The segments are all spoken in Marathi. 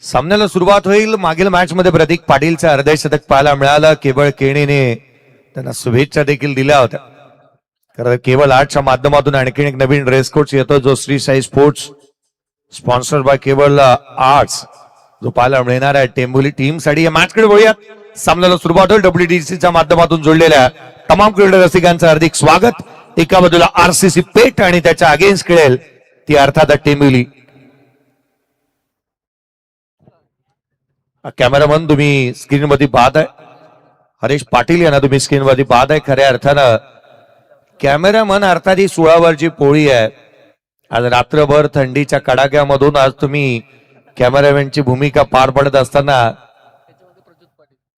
सामन्याला सुरुवात होईल. मागील मॅच मध्ये प्रतीक पाटीलचे अर्धशतक पाहायला मिळालं. केवळ केणीने त्यांना शुभेच्छा देखील दिल्या होत्या. कारण केवळ आर्टच्या माध्यमातून आणखी एक नवीन ड्रेस कोड येतो जो Shri Sai sports sponsored by केवळ आर्ट्स जो पाहायला मिळणार आहे टेंबोली टीम साठी. या मॅच कडे वळूयात. सामन्याला सुरुवात होईल. WTCच्या माध्यमातून जोडलेल्या तमाम क्रीडा रसिकांचं हार्दिक स्वागत. एका बाजूला RCC पेठ आणि त्याच्या अगेन्स्ट खेळेल ती अर्थात टेंबोली. कॅमेरामन तुम्ही स्क्रीन मध्ये पाहत आहे, हरेश पाटील यांना तुम्ही स्क्रीन मध्ये पाहत आहे. खऱ्या अर्थानं कॅमेरामन अर्थात ही 16 पोळी आहे. आज रात्रभर थंडीच्या कडाक्यामधून आज तुम्ही कॅमेरामॅनची भूमिका पार पडत असताना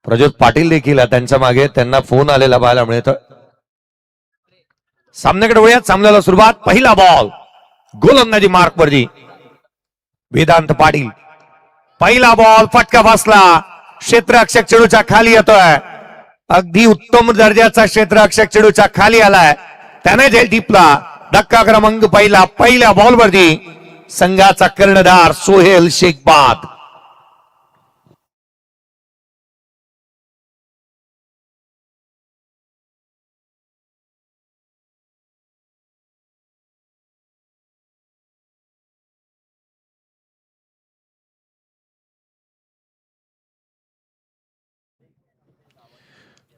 प्रज्योत पाटील देखील त्यांच्या मागे त्यांना फोन आलेला पाहायला मिळतं. सामन्याकडे वळूयात. सामन्याला सुरुवात. पहिला बॉल गोलंदाजी मार्क वरती वेदांत पाटील. पहिला बॉल फटका बसला. क्षेत्ररक्षक चेडूच्या खाली येतोय. अगदी उत्तम दर्जाचा क्षेत्ररक्षक चेडूच्या खाली आलाय. त्याने झेल टिपला. धक्का क्रमांक पहिल्या बॉल वरती संघाचा कर्णधार सोहेल शेखबाद.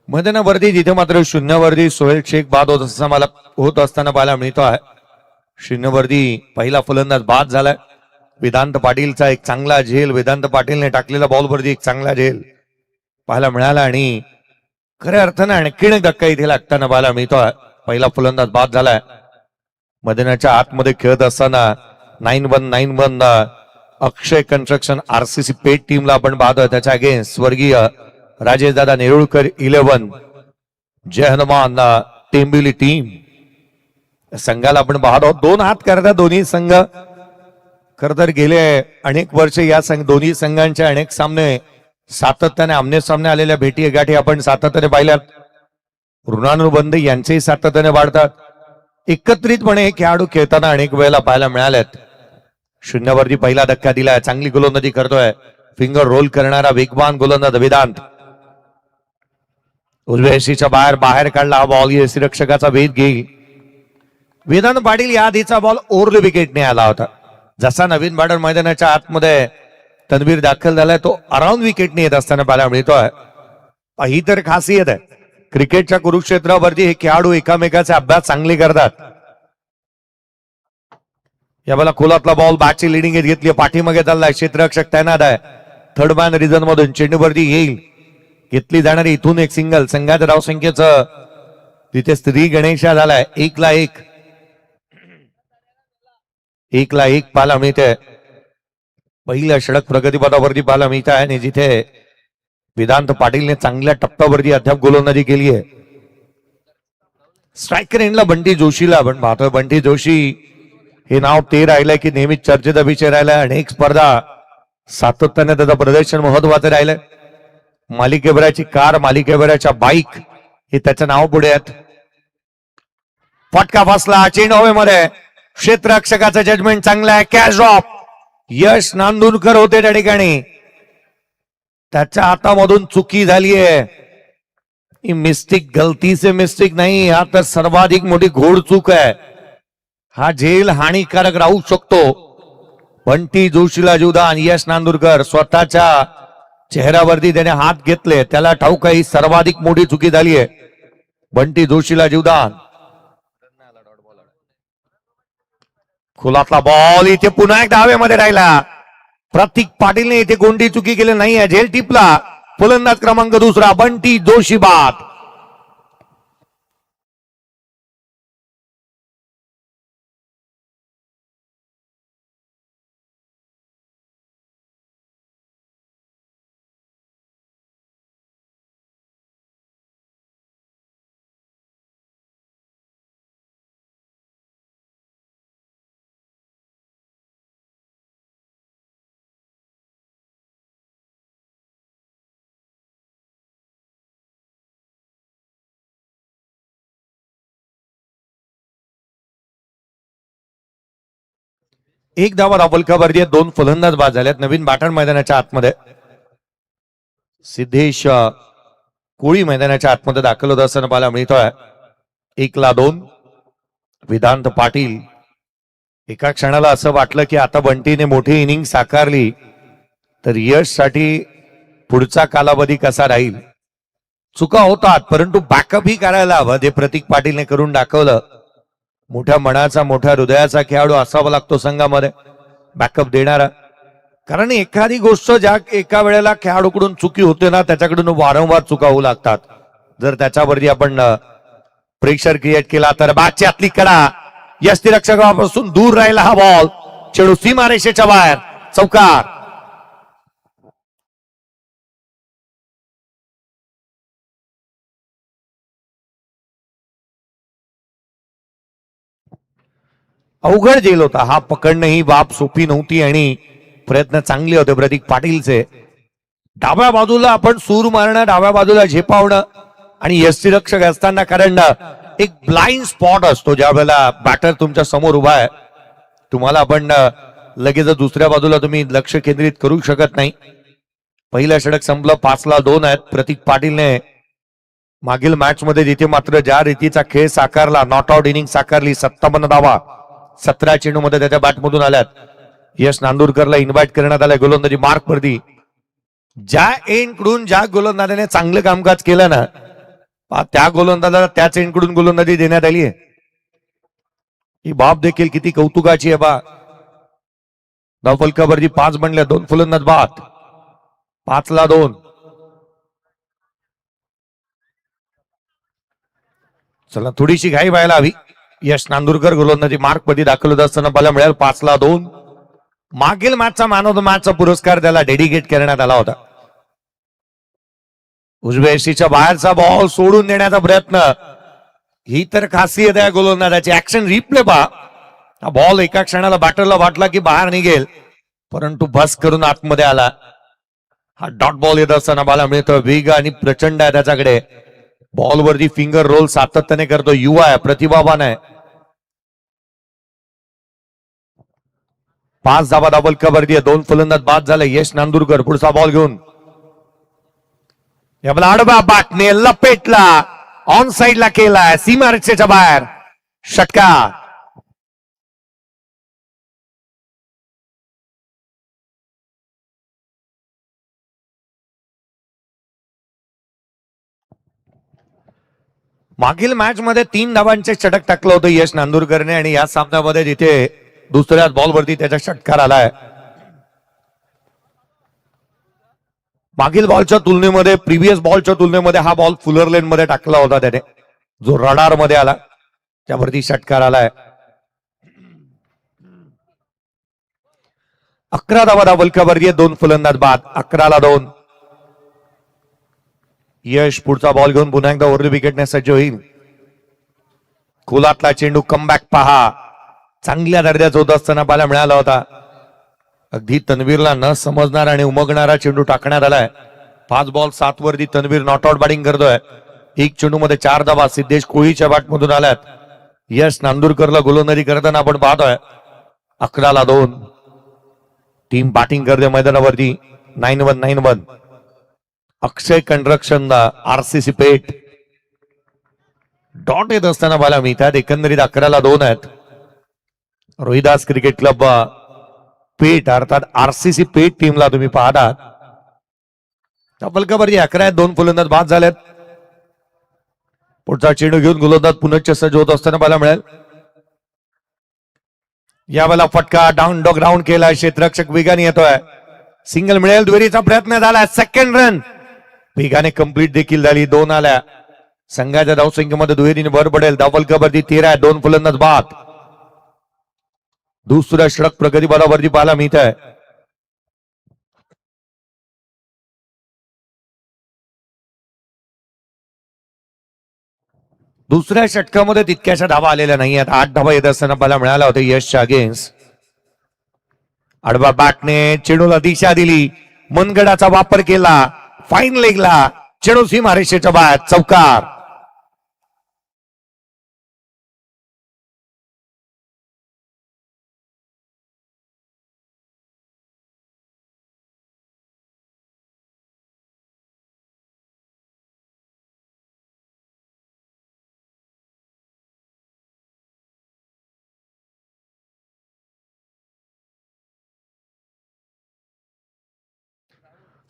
मैदानावरती जिथे मात्र शून्यावरती सोहेल शेखबाद होत असताना पाहायला मिळतो आहे. शून्यवरती पहिला फलंदाज बाद झालाय. वेदांत पाटीलचा एक चांगला झेल, वेदांत पाटीलने टाकलेला बॉलवरती एक चांगला झेल पाहायला मिळाला आणि खऱ्या अर्थानं आणखीन एक धक्का इथे लागताना पाहायला मिळतोय. पहिला फलंदाज बाद झालाय. मैदानाच्या आतमध्ये खेळत असताना 9-1 अक्षय कन्स्ट्रक्शन RCC पेठ टीमला आपण पाहतोय. त्याच्या अगेन्स्ट स्वर्गीय राजेश दादा नेरुळकर 11 जय हनुमान टेंबिली टीम संघाला आपण पाहतो. 2 हात करतात दोन्ही संघ. खर तर गेले अनेक वर्ष या दोन्ही संघांचे अनेक सामने सातत्याने आमने सामने आलेल्या भेटी गाठी आपण सातत्याने पाहिल्यात. ऋणानुबंध यांचेही सातत्याने वाढतात. एकत्रितपणे खेळाडू खेळताना अनेक वेळेला पाहायला मिळाल्यात. शून्यावरती पहिला धक्का दिलाय. चांगली गोलंदाजी करतोय. फिंगर रोल करणारा वेगवान गोलंदाज वेदांत. उजव्या यशीच्या बाहेर काढला हा बॉल. यष्टीरक्षकाचा वेध घेईल. वेदांत पाटील या आधीचा बॉल ओव्हर विकेटने आला होता. जसा नवीन बॉर्डर मैदानाच्या आतमध्ये तन्वीर दाखल झालाय तो अराउंड विकेटने येत असताना पाहायला मिळतोय. ही तर खासियत आहे. क्रिकेटच्या कुरुक्षेत्रावरती हे खेळाडू एकामेकाचे अभ्यास चांगले करतात. या बाला खोलातला बॉल बॅटची लिडिंग घेतली. पाठीमागे चाललाय. क्षेत्ररक्षक तैनात आहे. थर्ड मॅन रिझन मधून चेंडूवरती येईल. घेतली जाणारी इथून एक सिंगल. संघाच्या धावसंख्येचं तिथे श्री गणेशा झालाय. 1-1 पाहायला मिळते. पहिल्या षटक प्रगतीपथावरती पाहायला मिळत आहे आणि जिथे वेदांत पाटीलने चांगल्या टप्प्यावरती अद्याप गोलंदाजी केली आहे. स्ट्रायकर एंडला बंटी जोशीला आपण पाहतोय. बंटी जोशी हे नाव ते राहिलंय की नेहमी चर्चेचा विषय राहिलाय. अनेक स्पर्धा सातत्याने त्याचं प्रदर्शन महत्वाचं राहिलंय. मालिकेभराची कार, मालिकेभराच्या बाईक हे त्याचं नाव पुढे आहेत. फटका बसला. चेंडू हवेमध्ये. क्षेत्ररक्षकाचं जजमेंट चांगलं आहे. Catch drop. यश नांदुरकर होते त्या ठिकाणी. त्याच्या हातामधून चुकी झालीय. मिस्टेक गलती से मिस्टेक नाही, हा तर सर्वाधिक मोठी घोड चूक आहे. हा झेल हानिकारक राहू शकतो. बंटी जोशीला जीवदान. यश नांदुरकर स्वतःच्या चेहऱ्यावरती त्याने हात घेतले. त्याला ठाऊक ही सर्वाधिक मोठी चुकी झाली आहे. बंटी जोशीला जीवदान. खोलातला बॉल इथे पुन्हा एक धावेमध्ये राहिला. प्रतीक पाटीलने इथे कोणती चुकी केली नाही. झेल टिपला. फलंदाज क्रमांक 2 बंटी जोशी बाद. एक धावा धावलकावरती आहे. 2 फलंदाज बाद झाल्यात नवीन बाटण मैदानाच्या आतमध्ये. सिद्धेश कोळी मैदानाच्या आतमध्ये दाखल होत असताना पाहायला मिळतोय. 1-2. वेदांत पाटील. एका क्षणाला असं वाटलं की आता बंटीने मोठी इनिंग साकारली तर यश साठी पुढचा कालावधी कसा राहील. चुका होतात परंतु बॅकअप ही करायला हवं. जे प्रतीक पाटीलने करून दाखवलं. मोठ्या मनाचा मोठ्या हृदयाचा खेळाडू असावा लागतो संघामध्ये बॅकअप देणारा. कारण एखादी गोष्ट ज्या एका वेळेला खेळाडूकडून चुकी होते ना त्याच्याकडून वारंवार चुका होऊ लागतात. जर त्याच्यावरती आपण प्रेशर क्रिएट केला तर बादची आतली कडा यष्टिरक्षकापासून दूर राहिला हा बॉल. चेंडू सीमारेषेच्या बाहेर. चौकार. अवघड झेल होता हा. पकडणं ही बाब सोपी नव्हती आणि प्रयत्न चांगले होते प्रतीक पाटीलचे. डाव्या बाजूला आपण सूर मारणं, डाव्या बाजूला झेपावणं आणि यष्टिरक्षक असताना कारण एक ब्लाइंड स्पॉट असतो ज्या वेळेला बॅटर तुमच्या समोर उभा आहे. तुम्हाला आपण लगेच दुसऱ्या बाजूला तुम्ही लक्ष केंद्रित करू शकत नाही. पहिलं षटक संपलं. 5-2 आहेत. प्रतीक पाटीलने मागील मॅच मध्ये जिथे मात्र ज्या रीतीचा खेळ साकारला, नॉट आउट इनिंग साकारली, 57 धावा 17 चेंडू मध्ये त्याच्या बॅटमधून आल्यात. यश नांदुरकरला इन्व्हाइट करण्यात आलाय गोलंदाजी मार्क वरती. ज्या एंड कडून ज्या गोलंदाजाने चांगलं कामकाज केलं ना त्या गोलंदाजाला त्याच एंड कडून गोलंदाजी देण्यात आली आहे. ही बाब देखील किती कौतुकाची आहे बा. धावफलकावरती 5 बनल्या. 2 फलंदाज बाद. 5-2. चला थोडीशी घाई व्हायला हवी. यश नांदुरकर गोलंदाजी मार्क मध्ये दाखल होत असताना मला मिळेल 5-2. मागील मॅचचा मॅन ऑफ द मॅचचा पुरस्कार त्याला डेडिकेट करण्यात आला होता. उजव्या यष्टीच्या बाहेरचा बॉल सोडून देण्याचा प्रयत्न. ही तर खासियत आहे गोलंदाजाची. ऍक्शन रिप्ले पहा. हा बॉल एका क्षणाला बॅटरला वाटला की बाहेर निघेल परंतु बस करून आतमध्ये आला. हा डॉट बॉल येत असताना मला मिळतो. वेग आणि प्रचंड आहे त्याच्याकडे. बॉलवरती फिंगर रोल सातत्याने करतो. युवा आहे, प्रतिभावान आहे. 5 धावा धावलकावरती. 2 फलंदाज बाद झाले. यश नांदुरकर पुढचा बॉल घेऊन याला आडवा बाटने लपेटला. ऑन साइडला केलाय. सीमारेषेच्या बाहेर. षटकार. मागील मॅच मध्ये 3 धावांचे षटक टाकलं होतं यश नांदुरकरने आणि या सामन्यामध्ये जिथे दुसऱ्याच बॉलवरती त्याचा षटकार आलाय. मागील बॉलच्या तुलनेमध्ये प्रिव्हियस बॉलच्या तुलनेमध्ये हा बॉल फुलर लेन मध्ये टाकला होता त्याने जो रडार मध्ये आला त्यावरती षटकार आलाय. 11 धावा धावलकावरती. 2 फलंदाज बाद. 11-2. यश पुढचा बॉल घेऊन पुन्हा एकदा ओव्हर विकेटने सज्ज होईल. खोलातला चेंडू कमबॅक पहा. चांगल्या दर्जाचा होत असताना पाहायला मिळाला होता. अगदी तन्वीरला न समजणारा आणि उमगणारा चेंडू टाकण्यात आलाय. 5 बॉल 7 वरती तन्वीर नॉट आउट बॅटिंग करतोय. 1 चेंडू मध्ये 4 धावा सिद्धेश कोळीच्या बॅटमधून आल्यात. यश नांदुरकरला गोलंदाजी करताना आपण पाहतोय. 11-2. टीम बॅटिंग करते मैदानावरती. 9-1. अक्षय कंस्ट्रक्शन आरसीसी पेठ डॉट येत असताना मला मिळतात. एकंदरीत 11-2 आहेत. रोहिदास क्रिकेट क्लब पेठ अर्थात आरसीसी पेठ टीमला तुम्ही पाहतात. धावलकावरती 11 आहेत. 2 फलंदाज बाद झालेत. पुढचा चेंडू घेऊन गोलंदाज पुनश्च सज्ज होत असताना पाहायला मिळेल. यावेळेला फटका डाऊन डॉग राऊंड केला. क्षेत्ररक्षक वेगाने येतोय. सिंगल मिळेल. दुहेरीचा प्रयत्न झाला. सेकंड रन वेगाने कंप्लीट देखील झाली. 2 आल्या. संघाच्या धावसंख्येमध्ये दुहेरीने भर पडेल. धावलकावरती 13 आहे. 2 फलंदाज बाद. दुसऱ्या षटक प्रगती पदावरती पाहायला मिळत आहे. दुसऱ्या षटकामध्ये तितक्याशा धावा आलेल्या नाही आहेत. 8 धावा येत असताना पाहायला मिळाला होता यशच्या अगेन्स्ट. आडवा बॅटने चेंडूला दिशा दिली. मनगडाचा वापर केला. फाईन लेगला चेंडू सीमारेषेच्या बाहेर. चौकार.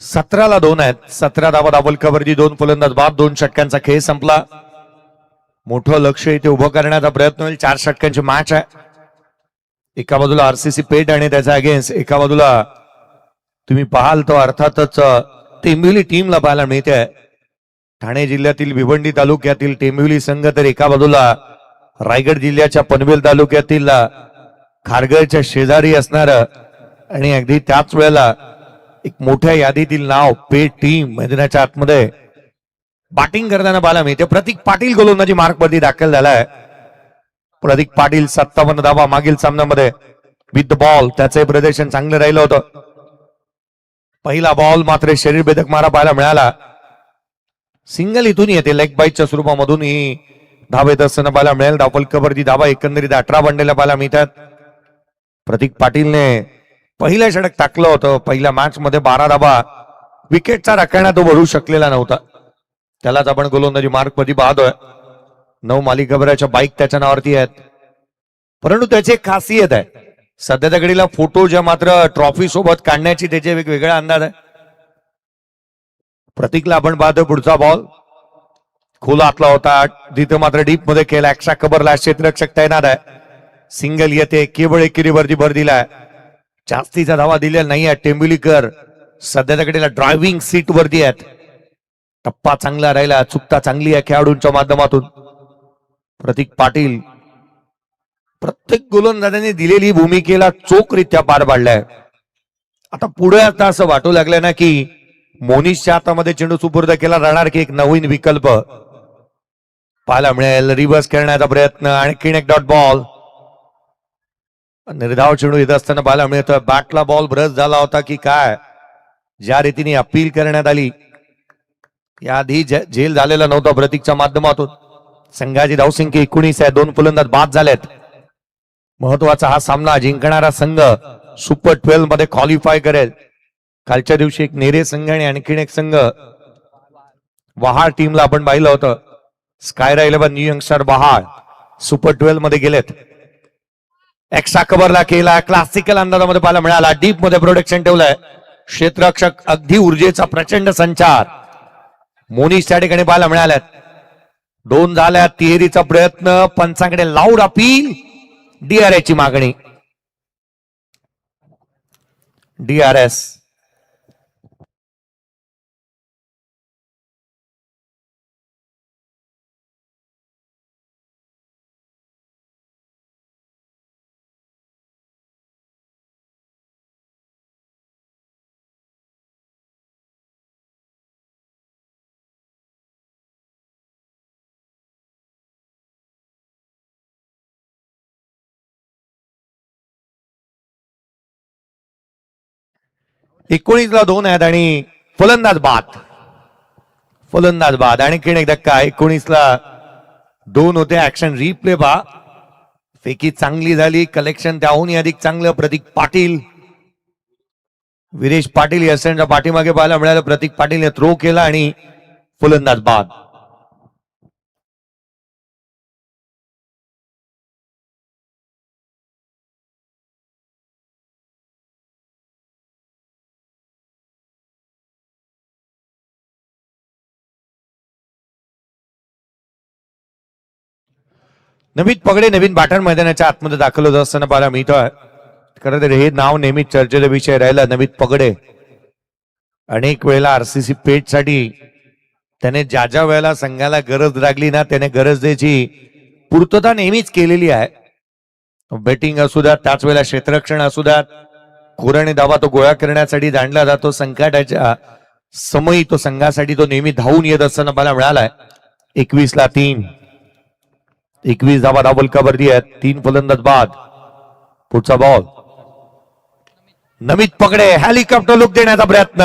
17-2 आहेत. 17 धावा दाबोलकावरती 2 फलंदाज बाद, 2 षटकांचा खेळ संपला. मोठं लक्ष इथे उभं करण्याचा प्रयत्न होईल. 4 षटकांची मॅच आहे. एका बाजूला आरसीसी पेठ आणि त्याचा अगेन्स्ट, एका बाजूला तुम्ही पाहाल तो अर्थातच टेंबिवली टीमला पाहायला मिळते. ठाणे जिल्ह्यातील भिवंडी तालुक्यातील टेंबिवली संघ तर एका बाजूला रायगड जिल्ह्याच्या पनवेल तालुक्यातील खारघरच्या शेजारी असणार आणि अगदी त्याच वेळेला एक मोठ्या यादीतील नाव पेठ टीम मैदानाच्या आतमध्ये बॅटिंग करताना पाहायला मिळते. प्रतीक पाटील गोलंदाजी मार्कवरती दाखल झालाय. प्रतीक पाटील 57 धावा मागील सामन्यामध्ये विथ द बॉल त्याचे प्रदर्शन चांगलं राहिलं होतं. पहिला बॉल मात्र शरीर भेदक मारा पाहायला मिळाला. सिंगल इथून येते, लेग बाईटच्या स्वरूपामधून ही धाव येत असताना पाहायला मिळेल. धावफलकावरती धावा एकंदरीत 18 बनलेल्या पाहायला मिळतात. प्रतीक पाटीलने पहिलं षटक टाकलं होतं. पहिल्या मॅच मध्ये 12 धावा विकेटचा राखण्यात तो भरू शकलेला नव्हता. त्यालाच आपण गोलंदाजी मार्कवरती पाहतोय. 9 मालिकाभराच्या बाईक त्याच्या नावावरती आहेत. परंतु त्याची एक खासियत आहे, सध्याच्या घडीला फोटो ज्या मात्र ट्रॉफी सोबत काढण्याची त्याचे वेगवेगळा अंदाज आहे. प्रतीकला आपण पाहतोय पुढचा बॉल खोला आतला होता, तिथे मात्र डीप मध्ये केला. एक्स्ट्रा कव्हरला क्षेत्ररक्षक तैनात आहे. सिंगल येते, केवळ एकेरीवरती भर दिलाय. जास्तीचा धावा दिलेला नाही आहे. टेंबिवलीकर सध्याच्या घडीला ड्रायव्हिंग सीट वरती आहेत. टप्पा चांगला राहिला, चुकता चांगली आहे खेळाडूंच्या माध्यमातून. प्रतीक पाटील प्रत्येक गोलंदाजाने दिलेली भूमिकेला चोखरित्या पार पाडलाय. आता पुढे आता असं वाटू लागलं ना की मोनिशच्या हातामध्ये चेंडू सुपूर्द केला जाणार की एक नवीन विकल्प पाहायला मिळेल. रिव्हर्स करण्याचा प्रयत्न, आणखीन एक डॉट बॉल. निर्धाव चेंडू येत असताना पाहायला मिळतं. बॅटला बॉल ब्रश झाला होता की काय, ज्या रीतीने अपील करण्यात आली याआधी झेल झालेला नव्हता प्रतीकच्या माध्यमातून. संघाची धावसंख्या 19 आहे. 2 फलंदाज बाद झालेत. महत्वाचा हा सामना जिंकणारा संघ सुपर 12 मध्ये क्वालिफाय करेल. कालच्या दिवशी एक नेरे संघ आणि आणखीन एक संघ वहाळ टीमला आपण पाहिलं होतं. स्कायरा 11 न्यू यंगस्टर वहाळ सुपर 12 मध्ये गेलेत. एक्स्ट्रा कव्हरला केला, क्लासिकल अंदाजामध्ये पाहायला मिळाला. डीप मध्ये प्रोटेक्शन ठेवलंय. क्षेत्ररक्षक अगदी ऊर्जेचा प्रचंड संचार मोनिश त्या ठिकाणी पाहायला मिळाल्यात. 2 झाल्या. तिहेरीचा प्रयत्न, पंचांकडे लाऊड अपील, DRS ची मागणी. DRS ला 2 आहेत आणि फलंदाज बाद. फलंदाज बाद. आणखीन एक धक्का. 19 ला 2 होते. ऍक्शन रिप्ले पहा. फेकी चांगली झाली, कलेक्शन त्याहूनही अधिक चांगलं. प्रतीक पाटील, विरेश पाटील यशांच्या पाठीमागे पाहायला मिळालं. प्रतीक पाटीलने थ्रो केला आणि फलंदाज बाद. नमित पगडे नवीन बॅटर मैदानाच्या आतमध्ये दाखल होत असताना पाहायला मिळतोय. खरं तर हे नाव नेहमी चर्चेचा विषय राहिला. नमित पगडे अनेक वेळेला आरसीसी पेठ साठी त्याने ज्या ज्या वेळेला संघाला गरज लागली ना त्याने गरज द्यायची पूर्तता नेहमीच केलेली आहे. बॅटिंग असू द्या, त्याच वेळेला क्षेत्ररक्षण असू द्या, खोराने धावा तो गोळा करण्यासाठी जाणला जातो. संकटाच्या समयी तो संघासाठी तो नेहमी धावून येत असताना मला मिळालाय. 21 ला 3, 21 धावा धावफलकावरती आहेत. 3 फलंदाज बाद. पुढचा बॉल नमित पगडे हेलिकॉप्टर लुक देण्याचा प्रयत्न,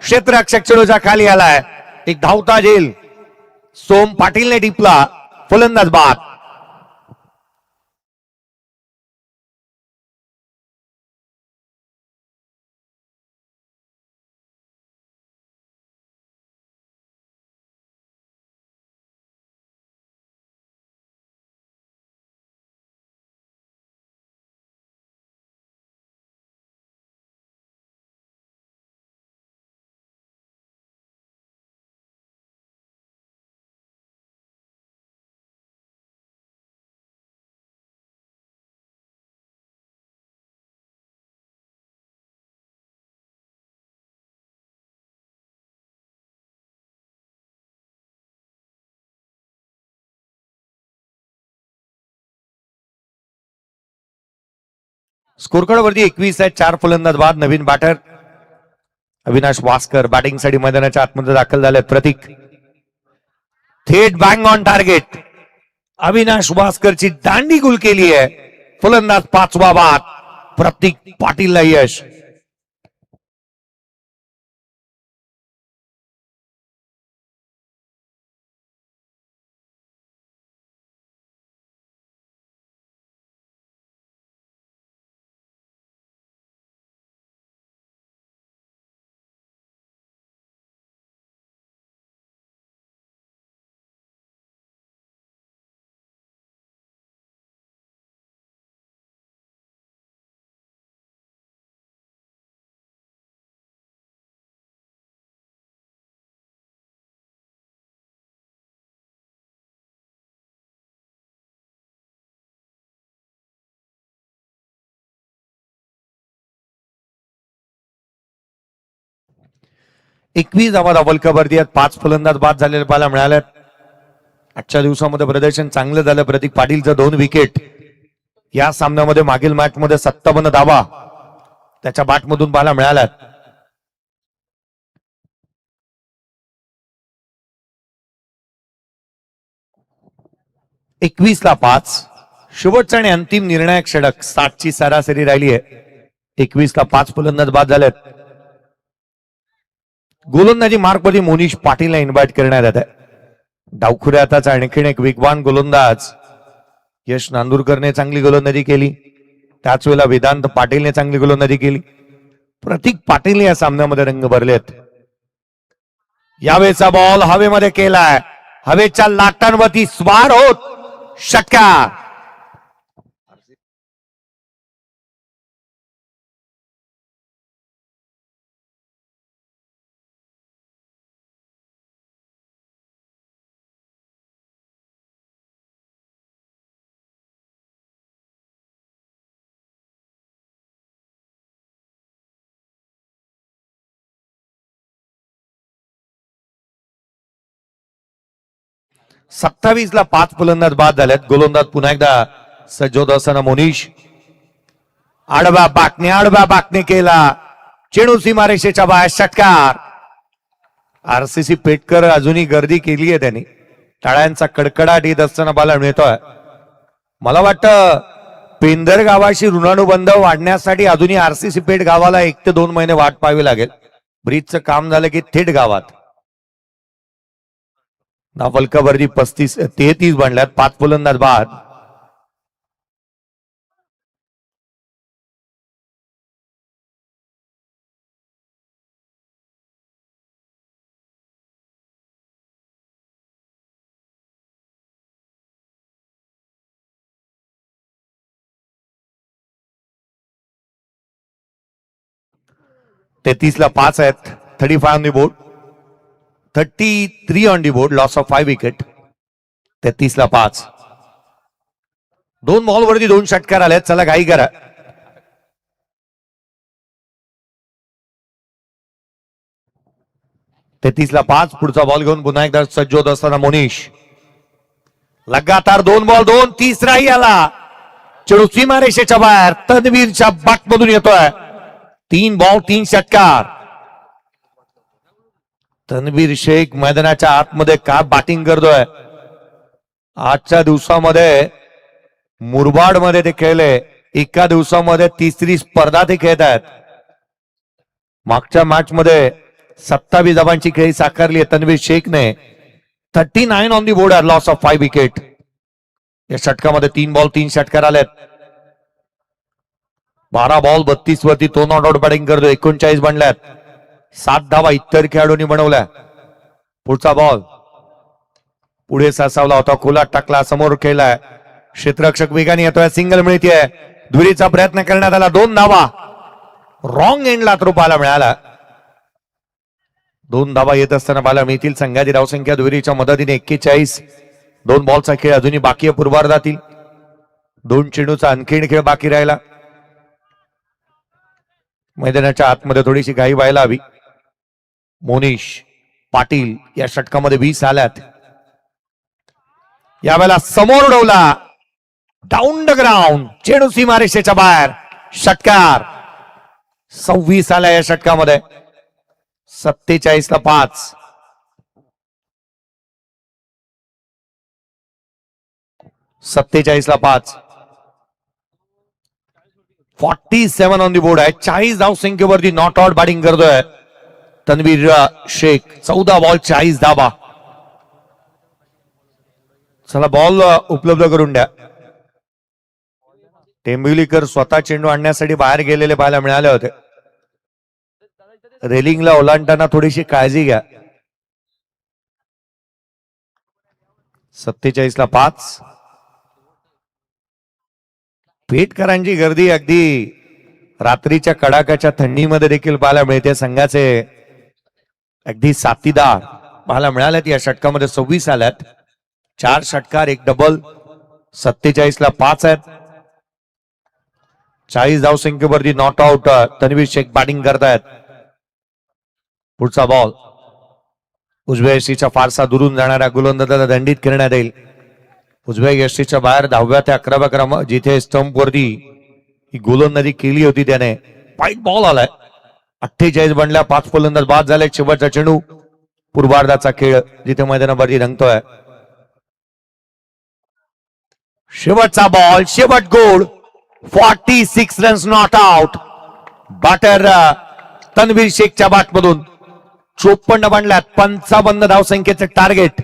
क्षेत्ररक्षक चेंडूच्या खाली आलाय. एक धावता झेल सोम पाटीलने टिपला. फलंदाज बाद. स्कोरकार्ड वरती 21 आहे. 4 फलंदाज बाद. नवीन बॅटर अविनाश वासकर बॅटिंग साठी मैदानाच्या आतमध्ये दाखल झाले. प्रतीक थेट बँग ऑन टार्गेट. अविनाश वासकरची दांडी गुल केली आहे. फलंदाज 5वा बाद. प्रतीक पाटीलला यश. एकवीस धावा वर्ल्ड 5 फलंदाज बाद झालेले पाहायला मिळाल्यात. आजच्या दिवसामध्ये प्रदर्शन चांगलं झालं. प्रतीक पाटीलचं 2 विकेट. या सामन्यामध्ये मागील मॅच मध्ये 57 धावा त्याच्या बॅटमधून पाहायला मिळाल्यात. एकवीसला 5. शेवटचा आणि अंतिम निर्णायक षटक. 60 ची सरासरी राहिली आहे. 21ला 5 फलंदाज बाद झालेत. गोलंदाजी मार्क मध्ये मोनीश पाटीलला इन्व्हाइट करण्यात येत आहे. डावखुऱ्या हाताचा आणखीन एक वेगवान गोलंदाज यश नांदुरकरने चांगली गोलंदाजी केली. त्याच वेळेला वेदांत पाटीलने चांगली गोलंदाजी केली. प्रतीक पाटीलने या सामन्यामध्ये रंग भरलेत. यावेळेचा बॉल हवेमध्ये केलाय. हवेच्या लाटांवरती स्वार होत षटकार. ला 5 फलंदाज बाद झालेत. गोलंदाज पुन्हा एकदा सज्जोद असताना मोनीश. आडवा बाकने केला. चेंडू सीमारेषेच्या बाहेर षटकार. आरसीसी पेटकर अजूनही गर्दी केली आहे त्यांनी. टाळ्यांचा कडकडाट येत असताना बाला मिळतोय. मला वाटतं पेंदर गावाशी ऋणानुबंध वाढण्यासाठी अजूनही आरसीसी पेठ गावाला 1 ते 2 महिने वाट पाहावी लागेल. ब्रिजचं काम झालं की थेट गावात. नावलकावरती 33 बनल्यात. 5 फलंदाज बाद. ला 5 आहेत. 35 on the board. 33 on the board. Loss of 5 wicket. 33ला 5. 2 बॉल वरती 2 षटकार आलेत. चला घाई करा. ला 5. पुढचा बॉल घेऊन पुन्हा एकदा सज्ज होत असताना मोनीश. लगातार 2 बॉल 2. तिसराही आला. चेंडू सीमारेषेच्या बाहेर. तन्वीरच्या बॅटमधून येतोय. 3 बॉल 3 षटकार. तन्वीर शेख मैदानाच्या आतमध्ये का बॅटिंग करतोय. आजच्या दिवसामध्ये मुरबाड मध्ये ते खेळले. एका दिवसामध्ये 3री स्पर्धा ते खेळत आहेत. मागच्या मॅच मध्ये 27 धावांची खेळी साकारली आहे तन्वीर शेखने. 39 on the board. Loss of 5 wicket. या षटकामध्ये 3 बॉल 3 षटकार आलेत. 12 बॉल 32 वरती तो नॉट आउट बॅटिंग करतो. 39 बनल्यात. 7 धावा इतर खेळाडूंनी बनवल्या. पुढचा बॉल पुढे सासावला होता. खोलात टाकला. समोर खेळलाय. क्षेत्ररक्षक वेगाने येतोय. सिंगल मिळतीये. दुरीचा प्रयत्न करण्यात आला. 2 धावा रॉंग एंडला थ्रो पाहायला मिळाला. 2 धावा येत असताना पाहायला मिळतील. संघाची धावसंख्या दुरीच्या मदतीने 41. 2 बॉलचा खेळ अजूनही बाकी आहे पूर्वार्धातील. 2 चेंडूचा आणखीन खेळ बाकी राहिला. मैदानाच्या आतमध्ये थोडीशी घाई व्हायला हवी. मोनीश पाटील या षटकामध्ये 20 आल्यात. यावेळेला समोर उडवला. Down the ground. चेंडू सीमारेषेच्या बाहेर. षटकार 26 आला या षटकामध्ये. 47-5. 47-5. 47 ऑन दी बोर्ड आहे. 40 धाव संख्येवरती नॉट आउट बॅटिंग करतोय तन्वीर शेख. 14 बॉल 40 धाबा. चला बॉल उपलब्ध करून द्या. टेंबिवलीकर स्वतः चेंडू आणण्यासाठी बाहेर गेलेले पाहायला मिळाले होते. रेलिंगला ओलांडताना थोडीशी काळजी घ्या. 47-5. पेटकरांची गर्दी अगदी रात्रीच्या कडाक्याच्या थंडीमध्ये देखील पाहायला मिळते. संघाचे अगदी साथीदार पाहायला मिळाल्यात या षटकामध्ये. 26 आल्यात. 4 षटकार 1 डबल. 47-5 आहेत. 40 धाव संख्येवरती not out Tanvir Shaikh batting करतायत. पुढचा बॉल उजव्या यष्टीच्या फारसा दुरून जाणाऱ्या गोलंदाजाला दंडित करण्यात येईल. उजव्या यष्टीच्या बाहेर 10व्या ते 11व्या क्रम जिथे स्टंप वरती ही गोलंदाजी केली होती त्याने वाईट बॉल आलाय. 48 बनल्या. 5 फलंदाज बाद झाले. शेवटचा चेंडू पूर्वार्धाचा खेळ जिथे मैदानावरती रंगतोय. शेवटचा बॉल. शेवट गोल. 46 runs not out. Batter Tanvir शेखच्या बॅटमधून 54 बनल्यात. 55 धाव संख्येचे टार्गेट.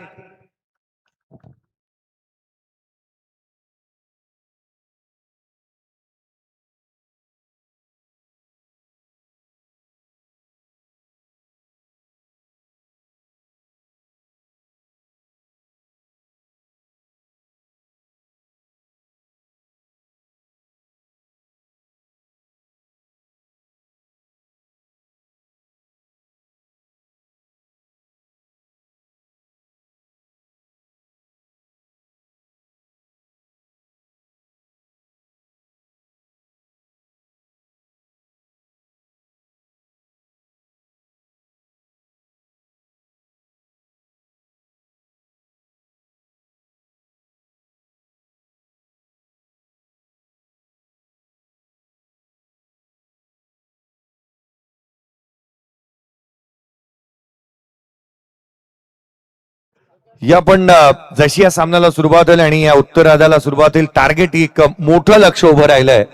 या पण जशी या सामन्याला सुरुवात होईल आणि या उत्तरार्धाला सुरुवात होईल. टार्गेट एक मोठं लक्ष उभं राहिलंय.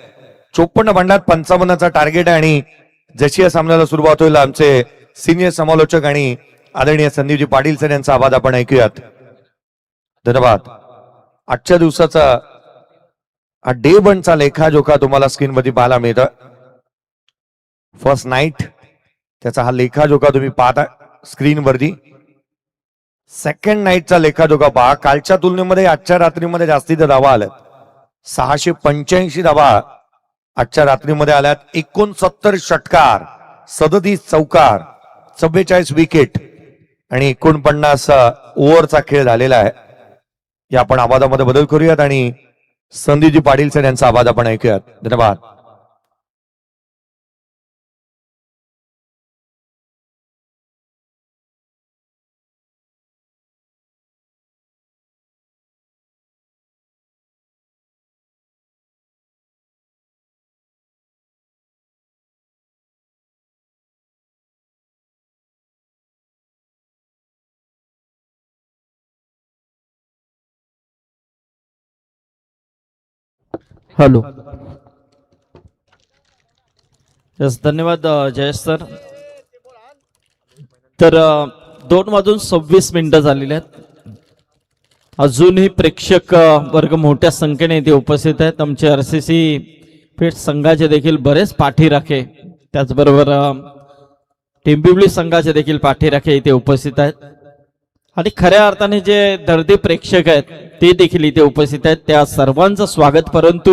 54 बंडात 55चा टार्गेट आहे. आणि जशी या सामन्याला सुरुवात होईल आमचे सिनियर समालोचक आणि आदरणीय संदीपजी पाटील सर यांचा आवाज आपण ऐकूयात. धन्यवाद. आजच्या दिवसाचा हा डे बनचा लेखाजोखा तुम्हाला स्क्रीनवरती पाहायला मिळतं. फर्स्ट नाईट त्याचा हा लेखाजोखा तुम्ही पाहता स्क्रीनवरती. सेकंड नाईटचा लेखाजोखा पहा. कालच्या तुलनेमध्ये आजच्या रात्रीमध्ये जास्तीचे धावा आल्यात. 685 धावा आजच्या रात्रीमध्ये आल्यात. 69 षटकार, 37 चौकार, 44 विकेट आणि 49 ओव्हरचा खेळ झालेला आहे. या आपण आवाजामध्ये बदल करूयात आणि संदीपजी पाटील सर यांचा आवाज आपण ऐकूयात. धन्यवाद. हॅलो. यस, धन्यवाद जयेश सर. तर 2:26 झालेले आहेत. अजूनही प्रेक्षक वर्ग मोठ्या संख्येने इथे उपस्थित आहेत. आमचे RCC पेठ संघाचे देखील बरेच पाठीराखे, त्याचबरोबर टेंबिवली संघाचे देखील पाठीराखे इथे उपस्थित आहेत. आणि खऱ्या अर्थाने जे दर्दी प्रेक्षक आहेत ते देखील इथे उपस्थित आहेत. त्या सर्वांचं स्वागत. परंतु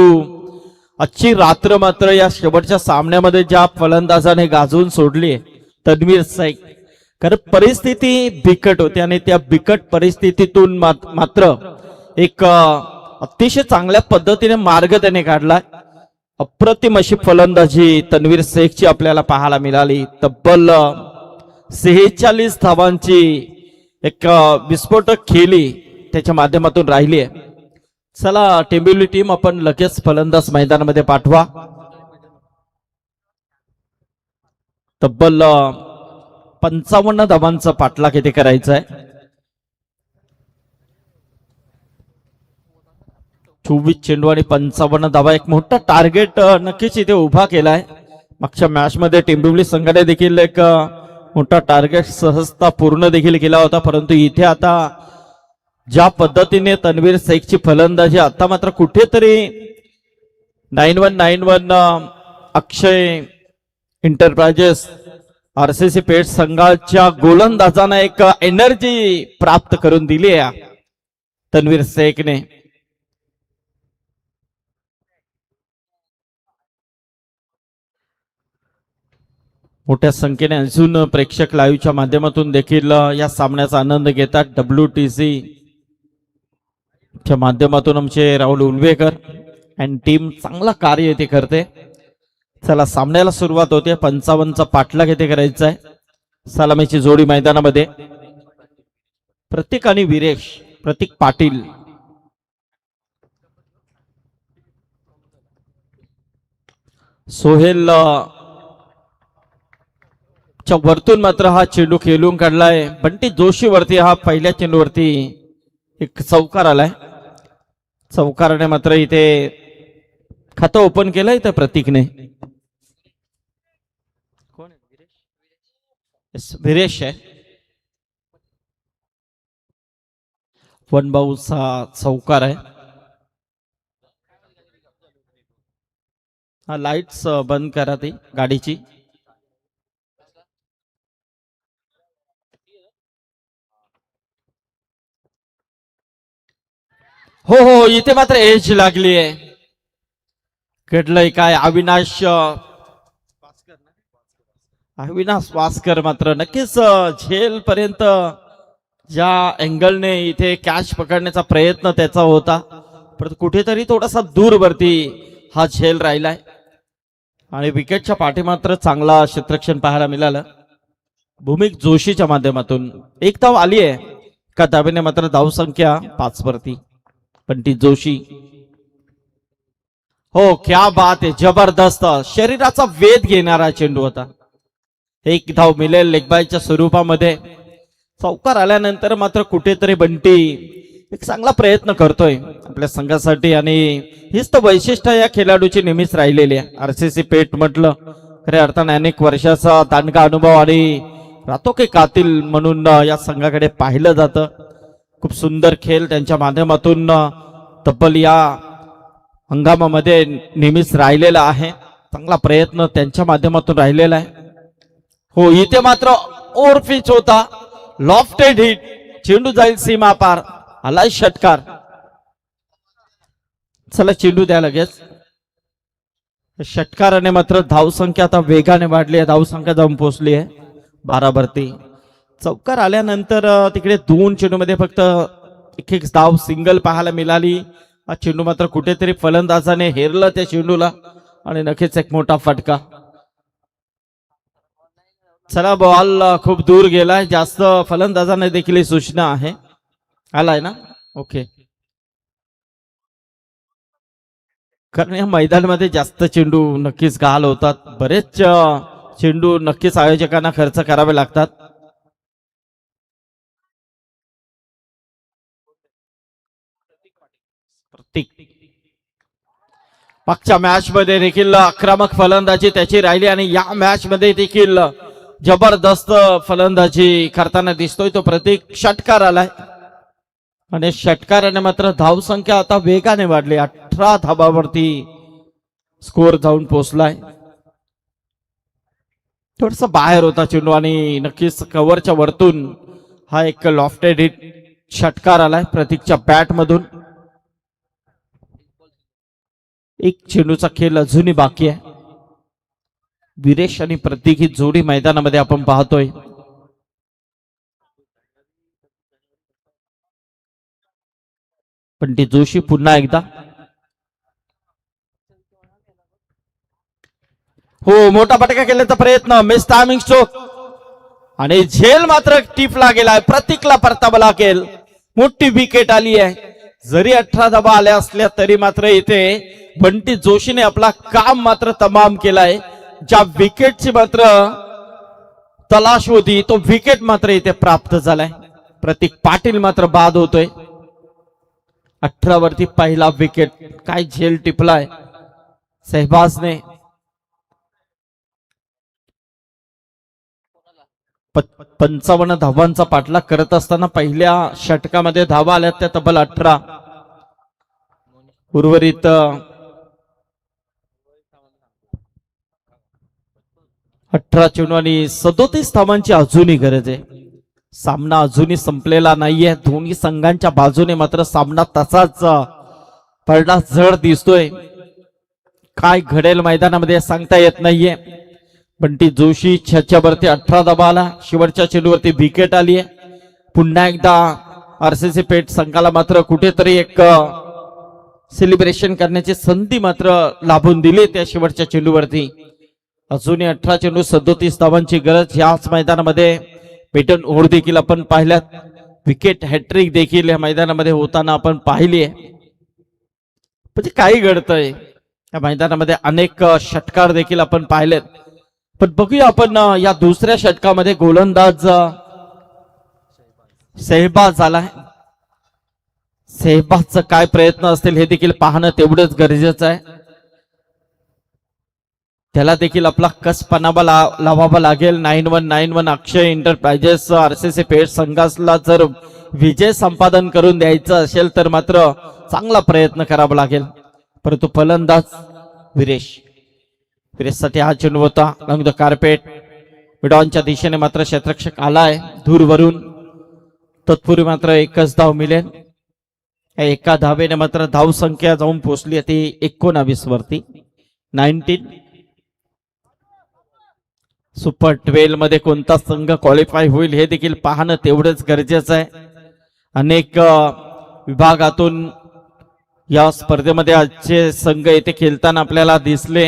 आजची रात्र मात्र या शेवटच्या सामन्यामध्ये ज्या फलंदाजाने गाजवून सोडली तन्वीर शेख, कारण परिस्थिती बिकट होती आणि त्या बिकट परिस्थितीतून मात्र एक अतिशय चांगल्या पद्धतीने मार्ग त्याने काढला. अप्रतिम अशी फलंदाजी तन्वीर शेखची आपल्याला पाहायला मिळाली. तब्बल 46 धावांची एक विस्फोटक खेळी त्याच्या माध्यमातून राहिली आहे. चला टेंबिवली टीम, आपण लगेच फलंदाज मैदानामध्ये पाठवा. तब्बल 55 धावांचा पाठलाग इथे करायचा आहे. 24 चेंडू आणि 55 धावा, एक मोठा टार्गेट नक्कीच इथे उभा केलाय. मागच्या मॅच मध्ये टिंबिवली संघाने देखील एक मोठा टार्गेट सहजता पूर्ण देखील केला होता, परंतु इथे आता ज्या पद्धतीने तन्वीर शेखची फलंदाजी, आता मात्र कुठेतरी 9191 अक्षय एंटरप्राइजेस आरसीसी पेठ संघाच्या गोलंदाजांना एक एनर्जी प्राप्त करून दिली आहे तन्वीर शेखने. मोठ्या संख्येने अजून प्रेक्षक लाईव्हच्या माध्यमातून देखील या सामन्याचा आनंद घेतात. WTC च्या माध्यमातून आमचे राहुल उलवेकर आणि टीम चांगला कार्य येथे करते. चला सामन्याला सुरुवात होते. 55चा पाठलाग येथे करायचा आहे. सलामीची जोडी मैदानामध्ये प्रतीक आणि वीरेश, प्रतीक पाटील. सोहेल च्या वरतून मात्र हा चेंडू खेळून काढलाय. बंटी जोशी वरती हा पहिल्या चेंडूवरती एक चौकार आलाय. चौकाराने मात्र इथे खातं ओपन केलंय त्या प्रतीकने. वीरेश आहे. वनबाऊचा चौकार आहे. हा लाईट्स बंद करा ती गाडीची. हो हो, इथे मात्र एज लागली आहे. घडलंय काय? अविनाश वास्कर मात्र नक्कीच झेल पर्यंत ज्या अँगलने इथे कॅच पकडण्याचा प्रयत्न त्याचा होता, परंतु कुठेतरी थोडासा दूर वरती हा झेल राहिलाय आणि विकेटच्या पाठी मात्र चांगला क्षेत्ररक्षण पाहायला मिळालं भूमिक जोशीच्या माध्यमातून. एक धाव आली आहे. एका धावेने मात्र धावसंख्या 5 वरती. बंटी जोशी, हो क्या बात आहे, जबरदस्त शरीराचा वेध घेणारा चेंडू होता. एक धाव मिळेल लेगबायच्या स्वरूपामध्ये. चौकार आल्यानंतर मात्र कुठेतरी बंटी एक चांगला प्रयत्न करतोय आपल्या संघासाठी आणि हीच तर वैशिष्ट्य या खेळाडूची नेहमीच राहिलेली आहे. आरसीसी पेठ म्हटलं खऱ्या अर्थाने अनेक वर्षाचा दांडगा अनुभव आणि राहतो की कातील म्हणून या संघाकडे पाहिलं जातं. खूप सुंदर खेळ त्यांच्या माध्यमातून तब्बल या हंगामामध्ये नेहमीच राहिलेला आहे. चांगला प्रयत्न त्यांच्या माध्यमातून राहिलेला आहे. हो, इथे मात्र ओव्हरपिच होता, लॉफ्टेड हिट, चेंडू जाईल सीमा पार, आलाय षटकार. चला चेंडू द्या लगेच. षटकाराने मात्र धावसंख्या आता वेगाने वाढली आहे. धावसंख्या जाऊन पोहोचली आहे 12 वरती. चौकार आल्यानंतर तिकडे 2 चेंडूमध्ये फक्त एक धाव सिंगल पाहायला मिळाली. हा चेंडू मात्र कुठेतरी फलंदाजाने हेरलं त्या चेंडूला आणि नक्कीच एक मोठा फटका. चला बॉल खूप दूर गेलाय. जास्त फलंदाजाने देखील सूचना आहे. आलाय ना? ओके. कारण या मैदानामध्ये जास्त चेंडू नक्कीच घाल होतात. बरेच चेंडू नक्कीच आयोजकांना खर्च करावे लागतात. प्रतीक मागच्या मॅच मध्ये देखील आक्रमक फलंदाजी त्याची राहिली आणि या मॅच मध्ये देखील जबरदस्त फलंदाजी करताना दिसतोय तो प्रतीक. षटकार आलाय आणि षटकाराने मात्र धावसंख्या आता वेगाने वाढली. 18 धावावरती स्कोर जाऊन पोहोचलाय. थोडस बाहेर होता चेंडू आणि नक्कीच कव्हरच्या वरतून हा एक लॉफ्टेड हिट षटकार आलाय प्रतीकच्या बॅट मधून. एक चेंडूचा खेळ अजूनही बाकी आहे. वीरेश आणि प्रतीक ही जोडी मैदानामध्ये आपण पाहतोय. पण ती जोशी पुन्हा एकदा, हो मोठा फटका केल्याचा प्रयत्न, मिस टायमिंग स्ट्रोक आणि झेल मात्र टिपला गेलाय. प्रतीकला परतावा लागेल. मोठी विकेट आली आहे. जरी 18 धावा आल्या असल्या तरी मात्र इथे बंटी जोशीने आपला काम मात्र तमाम केलाय. ज्या विकेटची मात्र तलाश होती तो विकेट मात्र इथे प्राप्त झालाय. प्रतीक पाटील मात्र बाद होतोय. 18 वरती पहिला विकेट. काय झेल टिपलाय सहबाजने. 55 धावांचा पाठलाग करत असताना पहिल्या षटकामध्ये धावा आल्या त्या तब्बल 18. उर्वरित 18 चेंडू आणि 37 धावांची अजूनही गरज आहे. सामना अजूनही संपलेला नाहीये. दोन्ही संघांच्या बाजूने मात्र सामना तसाच पडला जड दिसतोय. काय घडेल मैदानामध्ये सांगता येत नाहीये. बंटी जोशी छच्यावरती 18 धावा आला. शेवटच्या चेंडूवरती विकेट आली आहे. पुन्हा एकदा आरसीसी पेठ संघाला मात्र कुठेतरी एक सेलिब्रेशन करण्याची संधी मात्र लाभून दिली त्या शेवटच्या चेंडूवरती. अजूनही 18 चेंडू 37 धावांची गरज. याच मैदानामध्ये पेटन ओढ देखील आपण पाहिल्यात. विकेट हॅट्रिक देखील या मैदानामध्ये होताना आपण पाहिली आहे. म्हणजे काही घडतंय या मैदानामध्ये. अनेक षटकार देखील आपण पाहिलेत. पण बघूया आपण या दुसऱ्या षटकामध्ये गोलंदाज सहबाज आलाय. सहबाजचा काय प्रयत्न असतील हे देखील पाहणं तेवढंच गरजेचं आहे. त्याला देखील आपला कसपणावा लावावा लागेल. 9191 अक्षय एंटरप्राइजेस आरसीसी पेठ संघाला जर विजय संपादन करून द्यायचं असेल तर मात्र चांगला प्रयत्न करावा लागेल. परंतु फलंदाज विरेशसाठी हा चेंडू होता रंग द कार्पेट. मिडॉनच्या दिशेने मात्र क्षेत्ररक्षक आलाय दूरवरून. तत्पूर्वी मात्र एकच धाव मिळेल. एका धावेने मात्र धाव संख्या जाऊन पोहोचली ती 19 वरती. 19. सुपर 12 मध्ये कोणता संघ क्वालिफाय होईल हे देखील पाहणं तेवढंच गरजेचं आहे. अनेक विभागातून या स्पर्धेमध्ये आजचे संघ येथे खेळताना आपल्याला दिसले.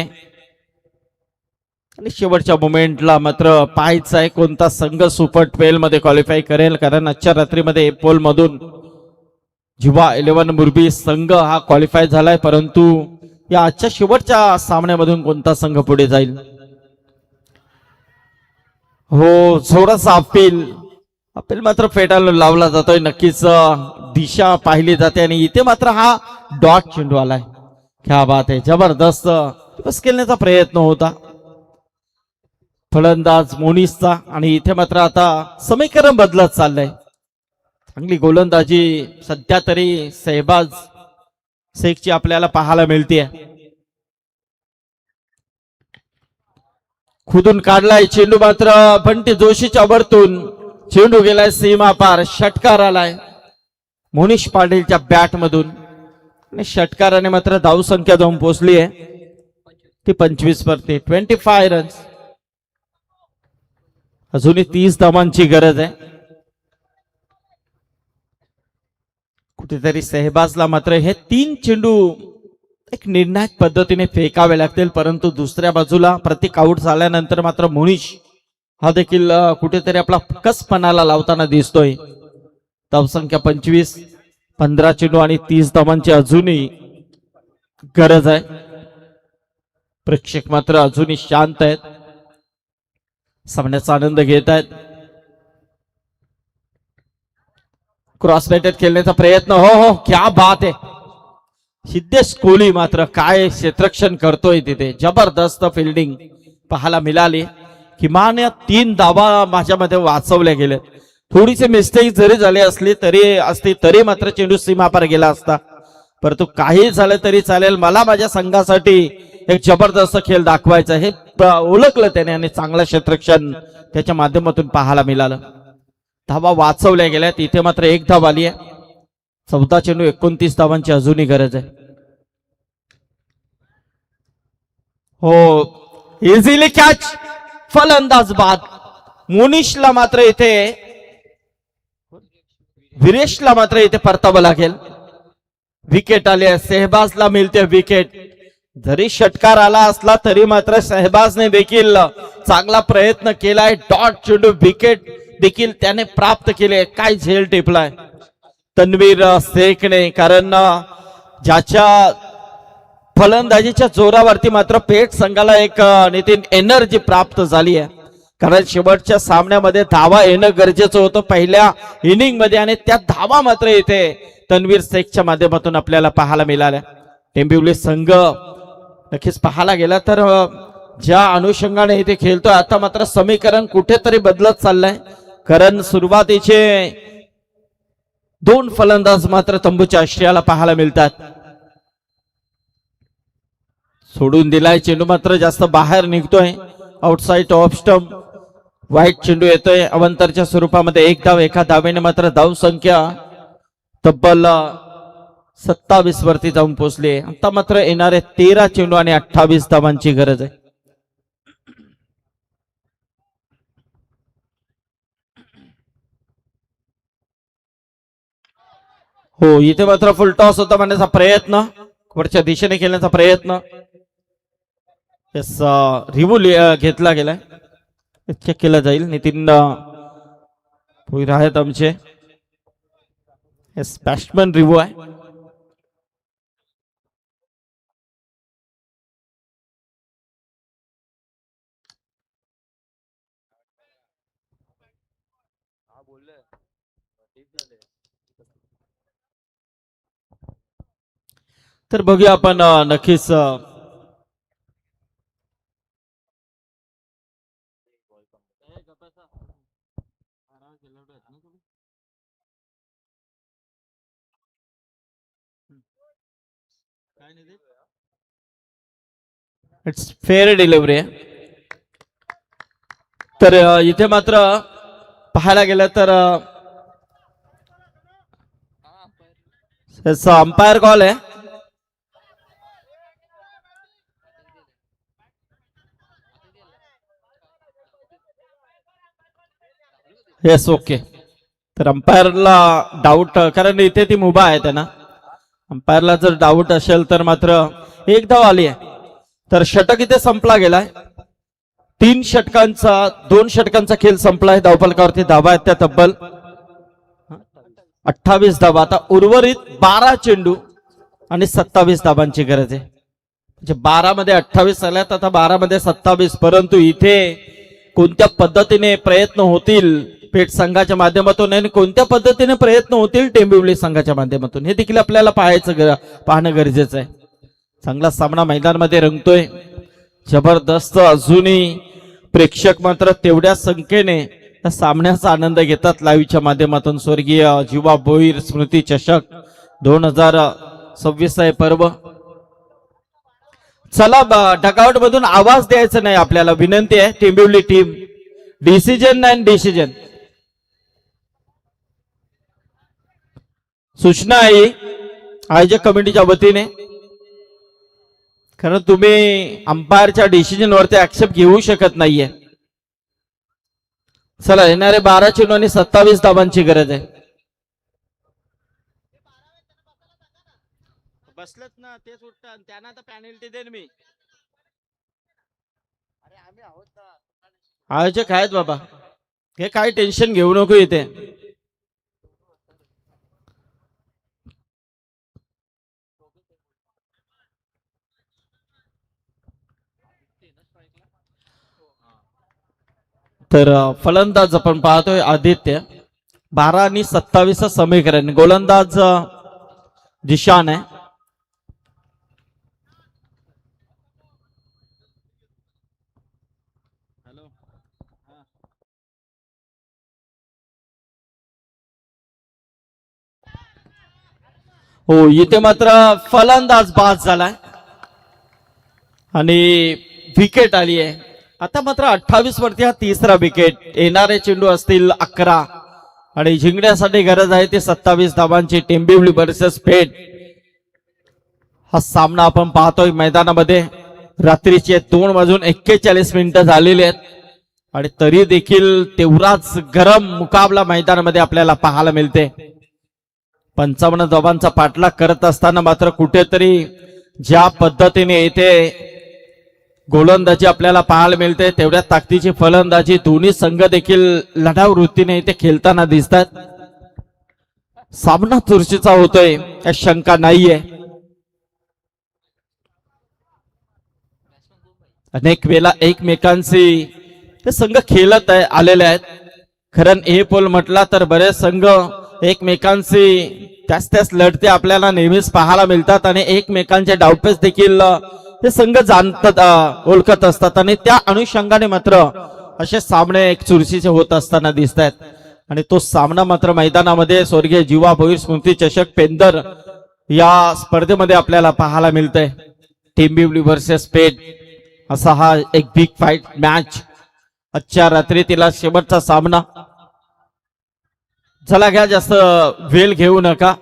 आणि शेवटच्या मोमेंटला मात्र पाहायचं आहे कोणता संघ सुपर 12 मध्ये क्वालिफाय करेल. कारण आजच्या रात्रीमध्ये पोल मधून जिवा 11 मुरबी संघ हा क्वालिफाय झालाय. परंतु या आजच्या शेवटच्या सामन्यामधून कोणता संघ पुढे जाईल. हो, थोडासा अपील मात्र फेटायला लावला जातोय. नक्कीच दिशा पाहिली जाते आणि इथे मात्र हा डॉट चेंडू आलाय. क्या बात आहे. जबरदस्त बस खेळण्याचा प्रयत्न होता फलंदाज मोनिसचा. आणि इथे मात्र आता समीकरण बदलत चाललंय. चांगली गोलंदाजी सध्या तरी सहबाज शेखची आपल्याला पाहायला मिळते. खुदून काढलाय चेंडू मात्र बंटी जोशीच्या वरतून. चेंडू गेलाय सीमा पार. षटकार आलाय मोनिश पाटीलच्या बॅट मधून. आणि षटकाराने मात्र धाव संख्या जाऊन पोहोचली आहे ती 25 वरती. 25 रन्स. अजूनही 30 धावांची गरज आहे. कुठेतरी सहबाजला मात्र हे 3 चेंडू एक निर्णायक पद्धतीने फेकावे लागतील. परंतु दुसऱ्या बाजूला प्रतीक आउट झाल्यानंतर मात्र मोनिश हा देखील कुठेतरी आपला कसपणाला लावताना दिसतोय. धावसंख्या 25. 15 चेंडू आणि 30 धावांची अजूनही गरज आहे. प्रेक्षक मात्र अजूनही शांत आहेत. सामन्याचा आनंद घेत आहेत. क्रॉस बॅटेड खेळण्याचा प्रयत्न. हो, क्या बात आहे. सिद्धेश कोहली मात्र काय क्षेत्ररक्षण करतोय तिथे. जबरदस्त फिल्डिंग पाहायला मिळाली. किमान 3 धावा माझ्यामध्ये वाचवल्या गेल्या. थोडीशी मिस्टेक जरी झाली असली तरी मात्र चेंडू सीमापार गेला असता. परंतु काही झालं तरी चालेल. मला माझ्या संघासाठी एक जबरदस्त खेळ दाखवायचा हे ओळखलं त्याने आणि चांगलं क्षेत्ररक्षण त्याच्या माध्यमातून पाहायला मिळालं. धावा वाचवल्या गेल्या. इथे मात्र 1 धाव आली आहे. 14 चेंडू 29 धावांची अजूनही गरज आहे. हो, इझिली कॅच. फलंदाज बाद. मोनिशला मात्र इथे विरेशला मात्र इथे परतावं लागेल. विकेट आले. सहबाजला मिळते विकेट. जरी षटकार आला असला तरी मात्र सहबाजने देखील चांगला प्रयत्न केलाय. डॉट चेंडू विकेट देखील त्याने प्राप्त केले. काय झेल टिपलाय तन्वीर शेखने. कारण ज्याच्या फलंदाजीच्या जोरावरती मात्र पेठ संघाला एक नितीन एनर्जी प्राप्त झाली आहे. कारण शेवटच्या सामन्यामध्ये धावा येणं गरजेचं होतं पहिल्या इनिंग मध्ये आणि त्या धावा मात्र इथे तन्वीर शेखच्या माध्यमातून आपल्याला पाहायला मिळाल्या. टेंबिवली संघ नक्कीच पाहायला गेला तर ज्या अनुषंगाने इथे खेळतोय आता मात्र समीकरण कुठेतरी बदलत चाललंय. कारण सुरुवातीचे 2 फलंदाज मात्र तंबूच्या आश्रयाला पाहायला मिळतात. सोडून दिलाय चेंडू मात्र जास्त बाहेर निघतोय. आउटसाइड ऑफ स्टंप वाईट चेंडू येतोय अवंतरच्या स्वरूपामध्ये. 1 धाव एका धावेने मात्र धाव संख्या तब्बल 27 वरती जाऊन पोहोचली. आता मात्र येणारे 13 चेंडू आणि 28 धावांची गरज आहे. हो इथे मात्र फुल टॉस होता म्हणण्याचा प्रयत्न वरच्या दिशेने खेळण्याचा प्रयत्न. रिव्ह्यू घेतला गेलाय चेक केला जाईल. नितीन भोईर आहेत आमचे बॅट्समन रिव्ह्यू आहे. तर बघूया आपण नक्कीच इट्स फेअर डिलिव्हरी आहे. तर इथे मात्र पाहायला गेलं तर अंपायर कॉल आहे. Yes okay. तर अंपायरला डाऊट कारण इथे ती मुभा आहे त्यांना. अंपायरला जर डाऊट असेल तर मात्र 1 धाव आली आहे. तर षटक इथे संपला गेलाय. 2 षटकांचा खेळ संपलाय. धावफलकावरती धावा आहेत त्या तब्बल 28 धावा. आता उर्वरित 12 चेंडू आणि 27 धावांची गरज आहे. म्हणजे 12 मध्ये 28 आल्यात आता 12 मध्ये 27. परंतु इथे कोणत्या पद्धतीने प्रयत्न होतील पेठ संघाच्या माध्यमातून आणि कोणत्या पद्धतीने प्रयत्न होतील टेंबिवली संघाच्या माध्यमातून हे देखील आपल्याला पाहणं गरजेचं आहे. चांगला सामना मैदानामध्ये रंगतोय जबरदस्त. अजूनही प्रेक्षक मात्र तेवढ्या संख्येने या सामन्याचा आनंद घेतात लाईव्हच्या माध्यमातून. स्वर्गीय जीवा भोईर स्मृती चषक 2026 आहे पर्व. चला डकआउट मधून आवाज द्यायचा नाही आपल्याला विनंती आहे. टेंबिवली टीम डिसिजन अँड डिसिजन सूचना आहे आयोजक कमिटीच्या वतीने. कारण तुम्ही अंपायरच्या डिसिजन वरती ऍक्सेप्ट घेऊ शकत नाहीये. चला येणारे 12 चेंडू आणि 27 धावांची गरज आहे. बसलत ना तेच उठतात त्यांना तर पॅनल्टी देईन मी. आयोजक आहेत बाबा हे काय टेन्शन घेऊ नको इथे. तर फलंदाज आपण पाहतोय आदित्य 12 आणि 27 समीकरण. गोलंदाज जिशान आहे. हो इथे मात्र फलंदाज बाद झालाय आणि विकेट आली आहे. आता मात्र 28 वरती हा 3रा विकेट. येणारे चेंडू असतील 11 आणि जिंकण्यासाठी गरज आहे ते 27 धावांची. टेंबिवली वर्सेस पेठ हा सामना आपण पाहतोय मैदानामध्ये. रात्रीचे 2:41 झालेले आहेत आणि तरी देखील तेवढाच गरम मुकाबला मैदानामध्ये आपल्याला पाहायला मिळते. 55 धावांचा पाठलाग करत असताना मात्र कुठेतरी ज्या पद्धतीने इथे गोलंदाजी आपल्याला पाहायला मिळते तेवढ्या ताकदीची फलंदाजी दोन्ही संघ देखील लढाऊ वृत्तीने इथे खेळताना दिसतात. सामना चुरशीचा होतोय या शंका नाहीये. अनेक वेळा एकमेकांची ते संघ खेळत आहे आलेले आहेत. खरं हे पोल म्हटला तर बरेच संघ एकमेकांशी त्याच लढते आपल्याला नेहमीच पाहायला मिळतात आणि एकमेकांचे डावपेच देखील ते संघ जाणतात ओळखत असतात आणि त्या अनुषंगाने मात्र असे सामने एक चुरशीचे होत असताना दिसत आहेत. आणि तो सामना मात्र मैदानामध्ये स्वर्गीय जीवा भोईर स्मृती चषक पेंदर या स्पर्धेमध्ये आपल्याला पाहायला मिळतंय. टीम बिवली वर्सेस पेड असा हा एक बिग फाईट मॅच आजच्या रात्री तिला शेवटचा सामना. चला घ्या, जास्त वेळ घेऊ नका.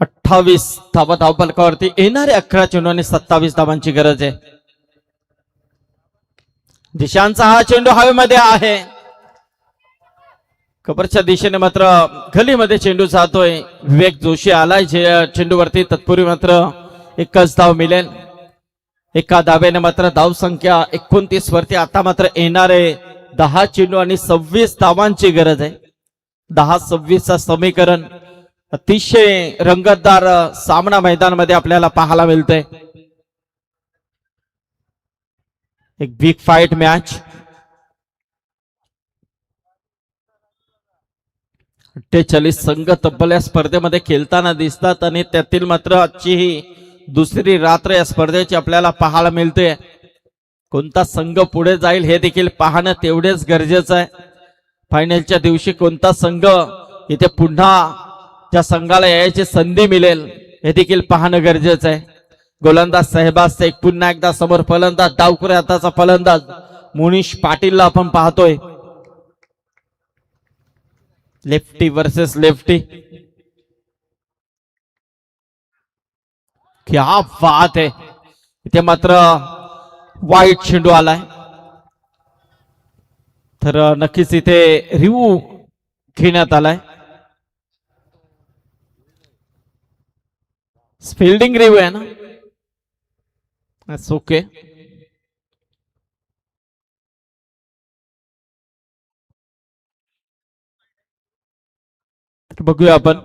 अठ्ठावीस धावा धावफलकावरती येणारे 11 चेंडू आणि 27 धावांची गरज आहे. दिशांचा हा चेंडू हवेमध्ये आहे. कबरच्या दिशेने मात्र गलीमध्ये चेंडू जातोय. विवेक जोशी आलाय चेंडूवरती. तत्पूर्वी मात्र एकच धाव मिळेल. एका धावेने मात्र धाव संख्या 29 वरती. आता मात्र येणारे 10 चेंडू आणि 26 धावांची गरज आहे. 10-26 समीकरण. अतिशय रंगतदार सामना मैदानामध्ये आपल्याला पाहायला मिळतोय. एक बिग फाईट मॅच. 48 संघ तब्बल या स्पर्धेमध्ये खेळताना दिसतात आणि त्यातील मात्र आजची ही दुसरी रात्र या स्पर्धेची आपल्याला पाहायला मिळते. कोणता संघ पुढे जाईल हे देखील पाहणं तेवढेच गरजेचं आहे. फायनलच्या दिवशी कोणता संघ इथे पुन्हा त्या संघाला यायची संधी मिळेल हे देखील पाहणं गरजेचं आहे. गोलंदाज सहबाज शेख पुन्हा एकदा समोर. फलंदाज डावखुऱ्या हाताचा फलंदाज मुनीश पाटीलला आपण पाहतोय. Lefty versus lefty. क्या बात आहे. इथे मात्र वाईट चेंडू आलाय. तर नक्कीच इथे रिव्ह्यू घेण्यात आलाय. फिल्डिंग रिव्ह्यू आहे ना. ओके. बघूया आपण.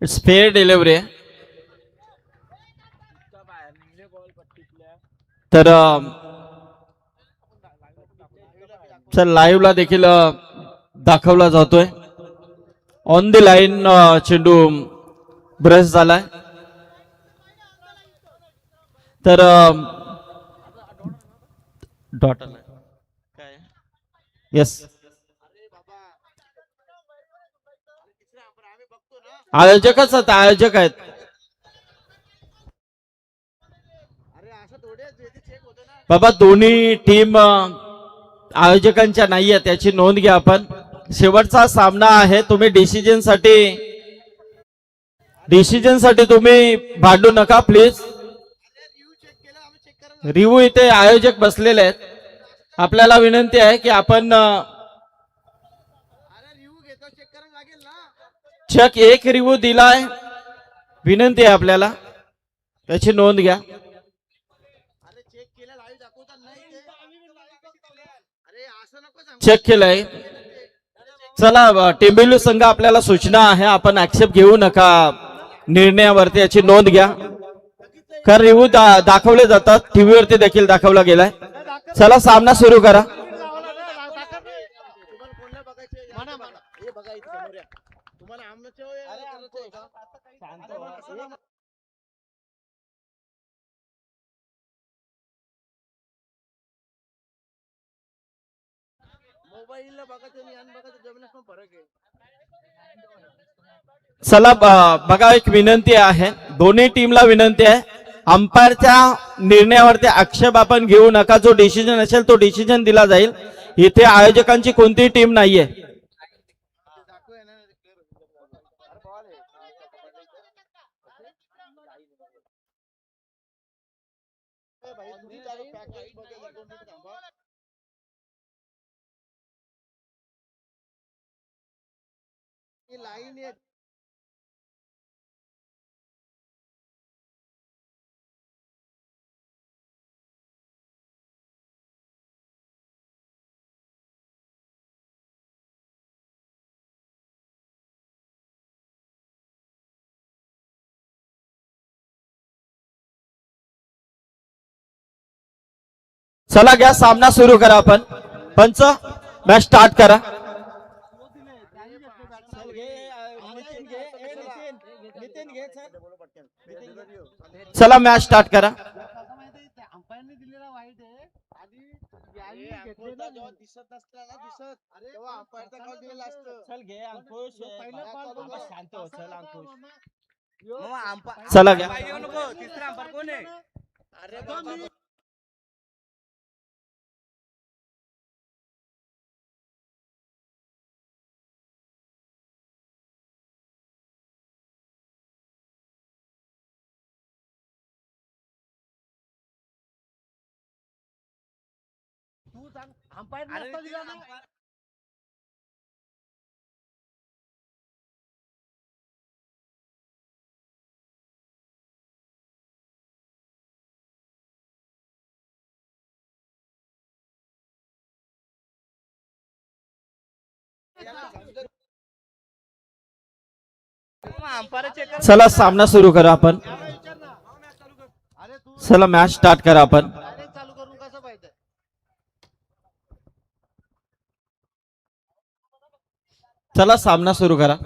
It's fair delivery. तर लाईव्ह ला देखील दाखवला जातोय. ऑन द लाईन चेंडू ब्रश झालाय. तर डॉट येस. आयोजकच आहेत. आयोजक आहेत. बाबा दोन्ही टीम आयोजकांच्या नाहीये त्याची नोंद घ्या आपण. शेवटचा सामना आहे. तुम्ही डिसिजन साठी तुम्ही भांडू नका प्लीज. रिव्ह्यू इथे आयोजक बसलेले आहेत. आपल्याला विनंती आहे की आपण चेक एक रिव्ह्यू दिलाय. विनंती आहे आपल्याला त्याची नोंद घ्या. चेक केलंय. चला टेंबिवली संघ आपल्याला सूचना आहे आपण ऍक्सेप्ट घेऊ नका निर्णयावरती याची नोंद घ्या. कारण रिव्ह्यू दाखवले जातात. टीव्हीवरती देखील दाखवला गेलाय. चला सामना सुरू करा. चला बघा एक विनंती आहे. दोन्ही टीमला विनंती आहे. अंपायरच्या निर्णयावरती आक्षेप आपण घेऊ नका. जो डिसिजन असेल तो डिसिजन दिला जाईल. इथे आयोजकांची कोणतीही टीम नाहीये. चला घ्या, सामना सुरू करा आपण. पंच, मॅच स्टार्ट करा. चला मॅच स्टार्ट करा. चला घ्या. चला सामना सुरू करा आपण. चला मॅच स्टार्ट करा आपण. चला सामना सुरू करा.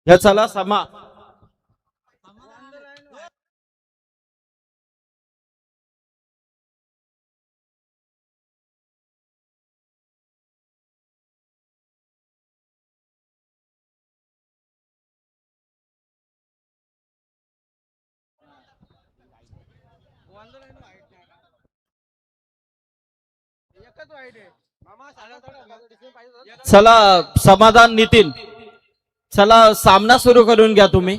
या चला समा. चला समाधान नितीन, चला सामना सुरू करून घ्या तुम्ही.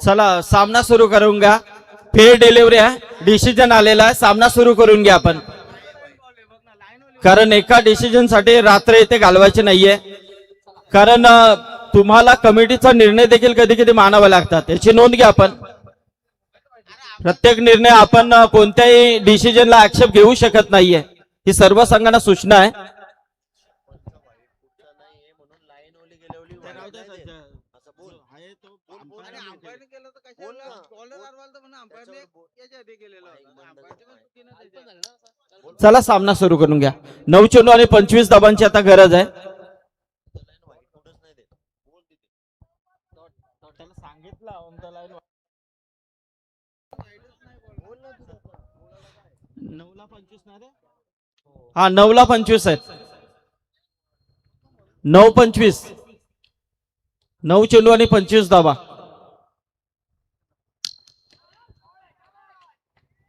चला सामना सुरू करून घ्या. फेअर डिलिव्हरी आहे, डिसिजन आलेला आहे. सामना सुरू करून घ्या आपण, कारण एका डिसिजन साठी रात्र इथे घालवायची नाहीये. कारण तुम्हाला कमिटीचा निर्णय देखील कधी कधी मानावे लागतात, याची नोंद घ्या आपण. प्रत्येक निर्णय आपण कोणत्याही डिसिजनला ऍक्सेप्ट घेऊ शकत नाहीये, ही सर्व संघांना सूचना आहे. चला सामना सुरू करून घ्या. 9 चेंडू आणि 25 धावांची आता गरज आहे. हा 9ला 25 आहेत. 9-25, 9 चेंडू आणि 25 धावा.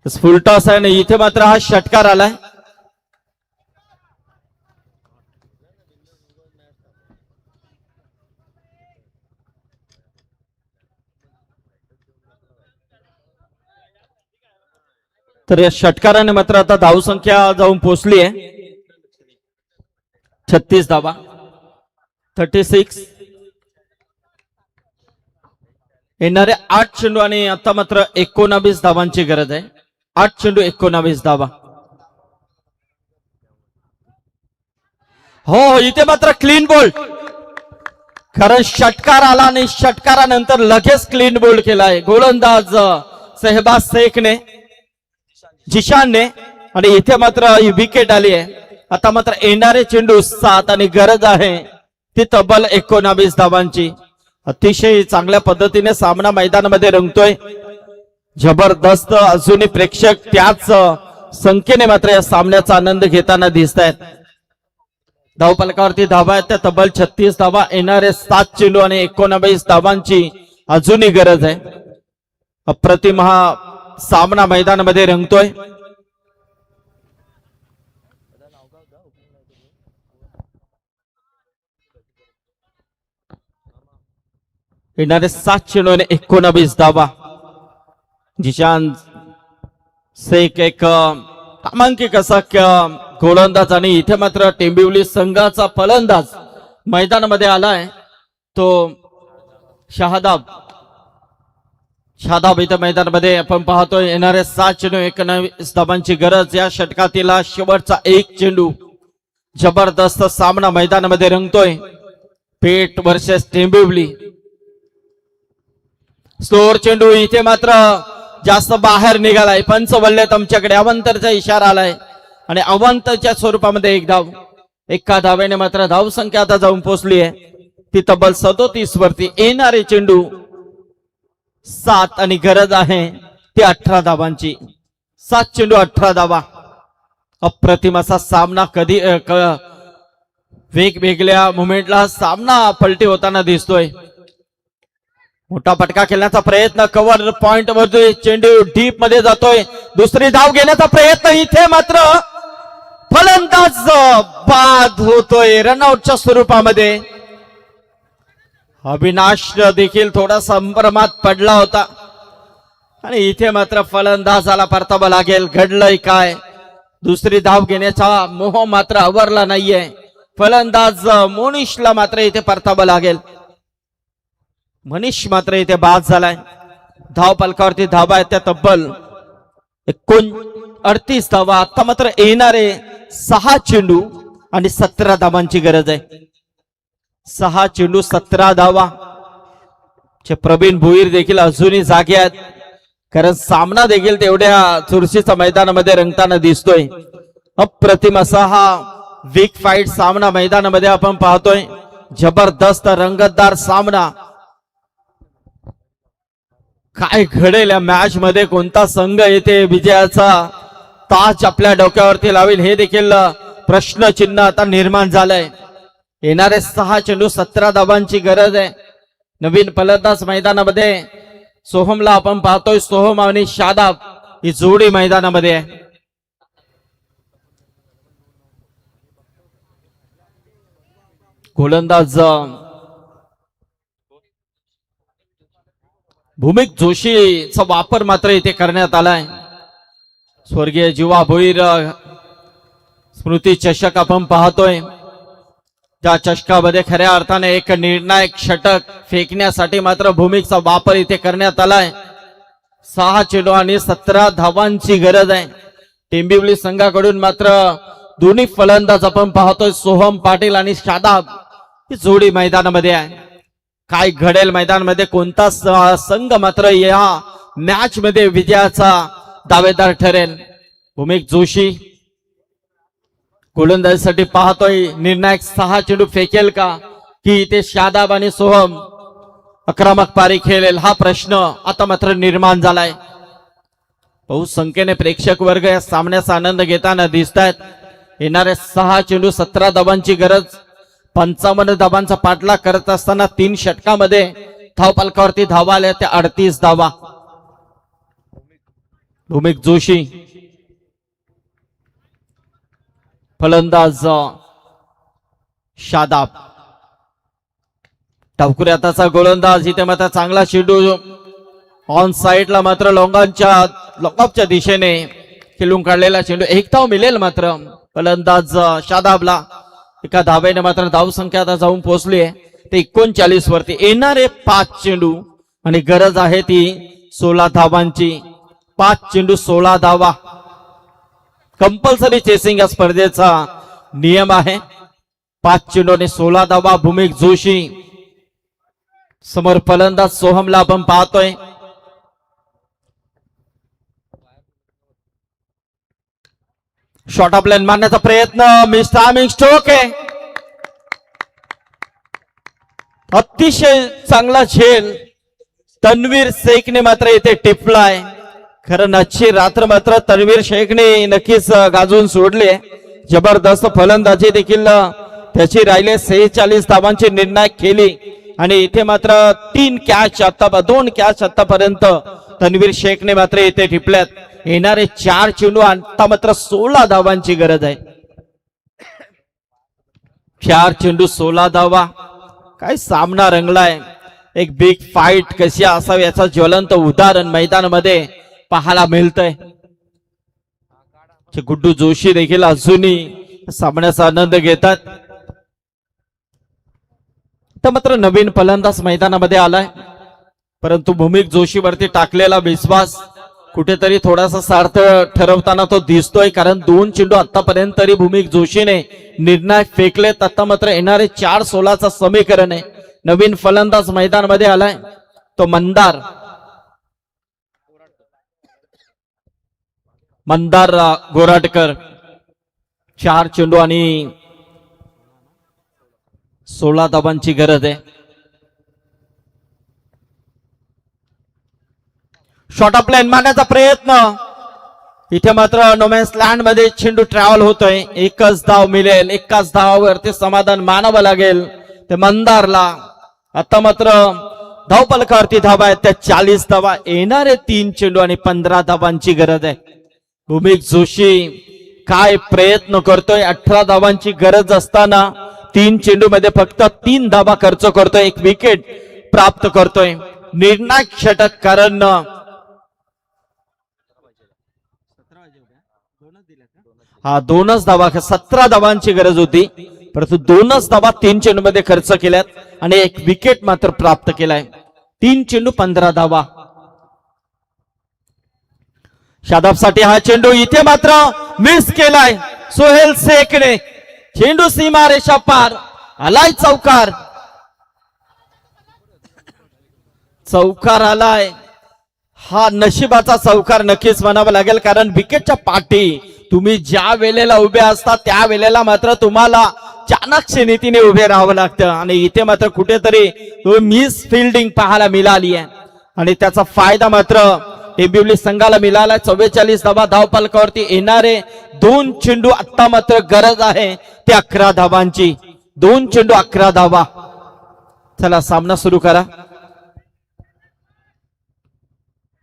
फुल टॉस आहे आणि इथे मात्र हा षटकार आलाय. तर या षटकाराने मात्र आता धावसंख्या जाऊन पोहोचली आहे 36 धावा 36. येणारे 8 चेंडू आणि आता मात्र 19 धावांची गरज आहे. 8 चेंडू 19 धावा. हो इथे मात्र क्लीन बोल्ड. कारण षटकार आला आणि षटकारानंतर लगेच क्लीन बोल्ड केलाय गोलंदाज शहबाज शेखने जिशानने आणि इथे मात्र ही विकेट आली आहे. आता मात्र येणारे चेंडू 7 आणि गरज आहे ती तब्बल 19 धावांची. अतिशय चांगल्या पद्धतीने सामना मैदानामध्ये रंगतोय. जबरदस्त अजूनही प्रेक्षक त्याच संख्येने मात्र या सामन्याचा आनंद घेताना दिसत आहेत. धावफलकावरती धावा आहेत त्या तब्बल 36 धावा. येणारे 7 चेंडू आणि 19 धावांची अजूनही गरज आहे. अप्रतिम हा सामना मैदानामध्ये रंगतोय. येणारे 7 चेंडू आणि 19 धावा. जिशान शेख एक नामांकित असा गोलंदाज आणि इथे मात्र टेंबिवली संघाचा फलंदाज मैदानामध्ये आलाय तो शादाब इथे मैदानामध्ये आपण पाहतोय. येणारे 7 चेंडू 19 धावांची गरज. या षटकातील शेवटचा 1 चेंडू. जबरदस्त सामना मैदानामध्ये रंगतोय. पेठ वर्सेस टेंबिवली. स्लोअर चेंडू इथे मात्र जास्त बाहेर निघालाय. पंच बोलले तुमच्याकडे अवंतरचा इशारा आलाय आणि अवंतच्या स्वरूपामध्ये 1 धाव. एका धावेने मात्र धावसंख्या आता जाऊन पोहोचली आहे ती तब्बल 37 वरती. येणारे चेंडू 7 आणि गरज आहे ती 18 धावांची. 7 चेंडू 18 धावा. अप्रतिम असा सामना. कधी वेगवेगळ्या मुमेंटला सामना पलटी होताना दिसतोय. मोठा फटका खेळण्याचा प्रयत्न. कव्हर पॉइंट वरती चेंडू डीप मध्ये जातोय. दुसरी धाव घेण्याचा प्रयत्न. इथे मात्र फलंदाज बाद होतोय रनआउटच्या स्वरूपामध्ये. अविनाश देखील थोडा संभ्रमात पडला होता आणि इथे मात्र फलंदाजाला परतावं लागेल. घडलंय काय. दुसरी धाव घेण्याचा मोह मात्र आवरला नाहीये. फलंदाज मोनिशला मात्र इथे परतावं लागेल. मनीष मात्र इथे बाद झालाय. धाव पालकावरती धावा आहेत त्या तब्बल 38 धावा. आता मात्र येणारे 6 चेंडू आणि 17 धावांची गरज आहे. 6 चेंडू 17 धावा. प्रवीण भोईर देखील अजूनही जागे आहेत कारण सामना देखील तेवढ्या चुरशीच्या मैदानामध्ये रंगताना दिसतोय. अप्रतिम असा हा वीक फाईट सामना मैदानामध्ये आपण पाहतोय. जबरदस्त रंगतदार सामना. काय घडेल या मॅच मध्ये. कोणता संघ येथे विजयाचा ताज आपल्या डोक्यावरती लावेल हे देखील प्रश्नचिन्ह आता निर्माण झालंय. येणारे 6 चेंडू 17 धावांची गरज आहे. नवीन फलंदाज मैदानामध्ये सोहमला आपण पाहतोय. सोहम आणि शादाब ही जोडी मैदानामध्ये आहे. गोलंदाज भूमिक जोशीचा वापर मात्र इथे करण्यात आलाय. स्वर्गीय जीवा भोईर स्मृती चषक आपण पाहतोय. त्या चषकामध्ये खऱ्या अर्थाने एक निर्णायक षटक फेकण्यासाठी मात्र भूमिकचा वापर इथे करण्यात आलाय. 6 चेंडू आणि 17 धावांची गरज आहे. टेंबिवली संघाकडून मात्र दोन्ही फलंदाज आपण पाहतोय. सोहम पाटील आणि शादाब ही जोडी मैदानामध्ये आहे. काय घडेल मैदानामध्ये. कोणता संघ मात्र या मॅच मध्ये विजयाचा दावेदार ठरेल. भूमिक जोशी गोलंदाजीसाठी पाहतोय. निर्णायक 6 चेंडू फेकेल का की ते शादाब आणि सोहम आक्रमक पारी खेळेल हा प्रश्न आता मात्र निर्माण झालाय. बहुसंख्येने प्रेक्षक वर्ग या सामन्याचा आनंद घेताना दिसत आहेत. येणारे 6 चेंडू 17 धावांची गरज. 55 धावांचा पाठलाग करत असताना 3 षटकामध्ये धावपालकावरती धावा आल्या त्या 38 धावा. भूमिक जोशी फलंदाज शादाब. टावकुरे आताचा गोलंदाज. इथे मात्र चांगला चेंडू ऑन साइडला मात्र लॉंगॉपच्या दिशेने खेळून काढलेला चेंडू एक धाव मिळेल मात्र फलंदाज शादाबला एका धावेने मात्र धाव संख्या आता जाऊन पोहोचली आहे ते 39 वरती. येणारे 5 चेंडू आणि गरज आहे ती 16 धावांची. 5 चेंडू 16 धावा कंपल्सरी चेसिंग या स्पर्धेचा नियम आहे. 5 चेंडू आणि 16 धावा. भूमिक जोशी समोर फलंदाज सोहमला आपण पाहतोय. शॉर्ट ऑफ लाईन मारण्याचा प्रयत्न मिस टायमिंग स्ट्रोक आहे. अतिशय चांगला झेल तन्वीर शेखने मात्र इथे टिपलाय. खरं आजची रात्र मात्र तन्वीर शेखने नक्कीच गाजून सोडले. जबरदस्त फलंदाजी देखील त्याची राहिले. 46 धावांची निर्णायक केली आणि इथे मात्र 2 कॅच आतापर्यंत तन्वीर शेखने मात्र इथे टिपल्यात. येणारे 4 चेंडू आता मात्र 16 धावांची गरज आहे. 4 चेंडू 16 धावा. काय सामना रंगलाय. एक बिग फाईट कशी असावी याचा ज्वलंत उदाहरण मैदानामध्ये पाहायला मिळतंय. गुड्डू जोशी देखील अजूनही सामन्याचा आनंद घेतात. तर मात्र नवीन फलंदाज मैदानामध्ये आलाय परंतु भूमिक जोशीवरती टाकलेला विश्वास कुठेतरी थोडासा सार्थ ठरवताना तो दिसतोय. कारण 2 चेंडू आतापर्यंत तरी भूमिक जोशीने निर्णायक फेकलेत. आता मात्र येणारे 4-16चा समीकरण आहे. नवीन फलंदाज मैदानामध्ये आलाय तो मंदार गोराटकर. 4 चेंडू आणि 16 धावांची गरज आहे. शॉर्ट ऑफ लाईन मारण्याचा प्रयत्न इथे मात्र नोमॅन्स लँड मध्ये चेंडू ट्रॅव्हल होतोय. एकच धाव मिळेल. एकाच धावावरती समाधान मानावं लागेल ते मंदारला. आता मात्र धावपलकावरती धावा आहेत त्या 40 धावा. येणारे 3 चेंडू आणि 15 धावांची गरज आहे. भूमिक जोशी काय प्रयत्न करतोय. 18 धावांची गरज असताना 3 चेंडू मध्ये फक्त 3 धावा खर्च करतोय. एक विकेट प्राप्त करतोय. निर्णायक षटक कारण हा 2च धावा. 17 धावांची गरज होती परंतु 2च धावा 3 चेंडू मध्ये खर्च केल्यात आणि एक विकेट मात्र प्राप्त केलाय. 3 चेंडू 15 धावा. शादाबसाठी हा चेंडू इथे मात्र मिस केलाय सोहेल शेखने. चेंडू सीमा रेषा पार आलाय. चौकार आलाय. हा नशिबाचा चौकार नक्कीच म्हणावा लागेल. कारण विकेटच्या पाठी तुम्ही ज्या वेळेला उभे असता त्या वेळेला मात्र तुम्हाला चाणक्य नीतीने उभे राहावं लागतं आणि इथे मात्र कुठेतरी मिस फिल्डिंग पाहायला मिळाली आहे आणि त्याचा फायदा मात्र एबिवली संघाला मिळाला. 44 धावा धावपलकावरती. येणारे 2 चेंडू आता मात्र गरज आहे ते 11 धावांची. 2 चेंडू 11 धावा. चला सामना सुरू करा.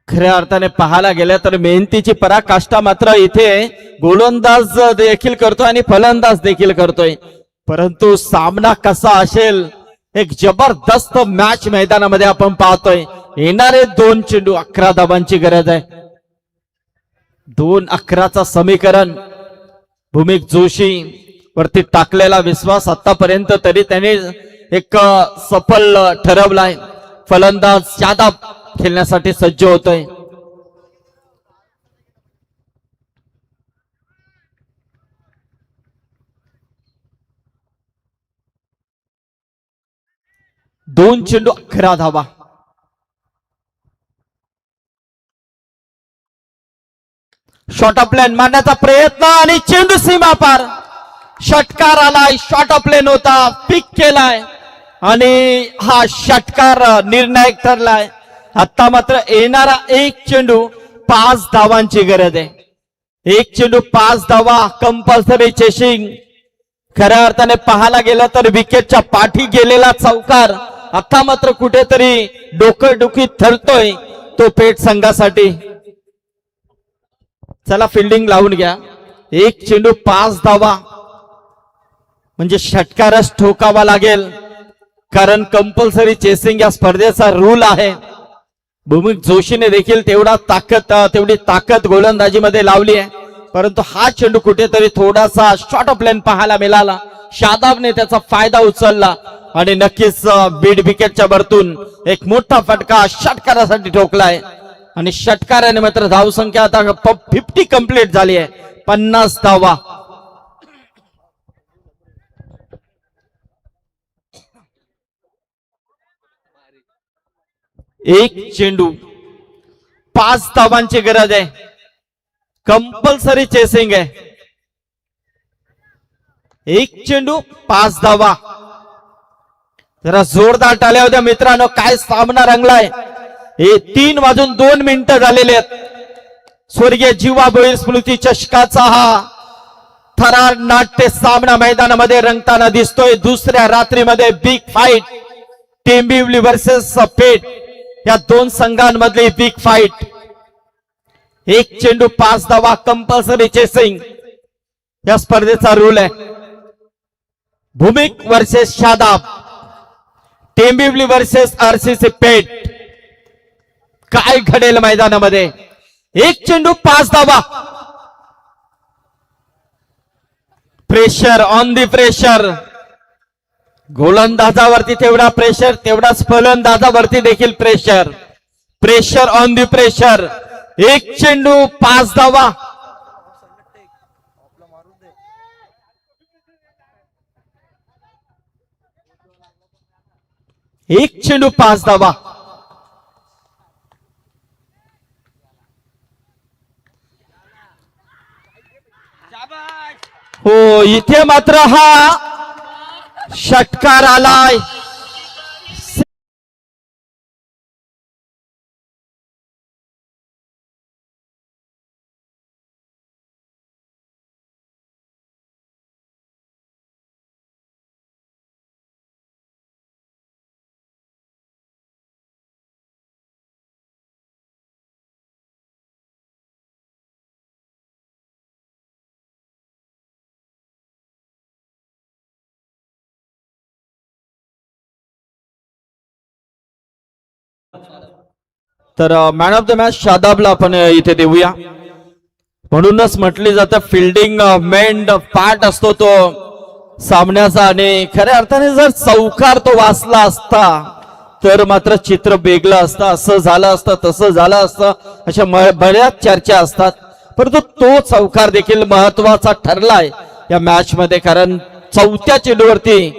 खऱ्या अर्थाने पाहायला गेलं तर मेहनतीची पराकाष्ठा मात्र इथे गोलंदाज देखील करतोय आणि फलंदाज देखील करतोय. परंतु सामना कसा असेल एक जबरदस्त मॅच मैदानामध्ये आपण पाहतोय. येणारे 2 चेंडू 11 धावांची गरज आहे. 2-11चा समीकरण. भूमिक जोशी वरती टाकलेला विश्वास आतापर्यंत तरी त्याने एक सफल ठरवलाय. फलंदाज शादाब खेळण्यासाठी सज्ज होतोय. दोन चेंडू 11 धावा. शॉर्ट ऑफ प्लेन मारण्याचा प्रयत्न आणि चेंडू सीमा पार. षटकार आलाय. शॉर्ट ऑफ प्लेन होता. पिक केलाय आणि हा षटकार निर्णायक ठरलाय. आता मात्र येणारा 1 चेंडू 5 धावांची गरज आहे. 1 चेंडू 5 धावा. Compulsory chasing. खऱ्या अर्थाने पाहायला गेलं तर विकेटच्या पाठी गेलेला चौकार आता मात्र कुठेतरी डोकेदुखी ठरतोय तो पेठ संघासाठी. चला फिल्डिंग लावून घ्या. 1 चेंडू 5 धावा म्हणजे षटकारच ठोकावा लागेल कारण कंपल्सरी चेसिंग या स्पर्धेचा रूल आहे. भूमिक जोशीने देखील तेवढी ताकद गोलंदाजीमध्ये लावली आहे. परंतु हा चेंडू कुठेतरी थोडासा शॉर्ट ऑफ लाईन पाहायला मिळाला. शादाबने त्याचा फायदा उचलला आणि नक्कीच बीड विकेटच्या वरतून एक मोठा फटका षटकारासाठी ठोकलाय आणि षटकाराने मात्र धावसंख्या आता 50 कंप्लीट झाली आहे. 50 धावा. एक चेंडू 5 धावांची गरज आहे. कंपल्सरी चेसिंग आहे. एक चेंडू 5 धावा. जरा जोरदार टाळ्या होत्या मित्रांनो. काय सामना रंगलाय. हे 3 वाजून 2 मिनिटं झालेले आहेत. स्वर्गीय जीवा भोईर स्मृती चषकाचा हा थरार नाट्य सामना मैदानामध्ये रंगताना दिसतोय. दुसऱ्या रात्रीमध्ये बिग फाईट टेंबिवली वर्सेस पेठ या 2 संघांमधली बिग फाईट. एक चेंडू 5 धावा. कंपल्सरी चेसिंग या स्पर्धेचा रूल आहे. Bhumik versus Shadab, Dombivli versus RCC Peth. काय घडेल मैदानामध्ये. एक चेंडू 5 धावा. Pressure on the pressure. गोलंदाजावरती तेवढा प्रेशर, तेवढाच फलंदाजावरती देखील pressure. Pressure on the pressure. एक चेंडू 5 धावा. एक चेंडू 5 धावा. हो, इथे मात्र हा षटकार आलाय. तर मॅन ऑफ द मॅच शादाबला आपण इथे देऊया. म्हणूनच म्हटली जातं फिल्डिंग मेन पार्ट असतो तो सामन्याचा. आणि खऱ्या अर्थाने जर चौकार तो वाचला असता तर मात्र चित्र वेगळं असतं. असं झालं असतं, तसं झालं असतं, अशा बऱ्याच चर्चा असतात. परंतु तो चौकार देखील महत्वाचा ठरलाय या मॅच मध्ये. कारण 4थ्या चेंडूवरती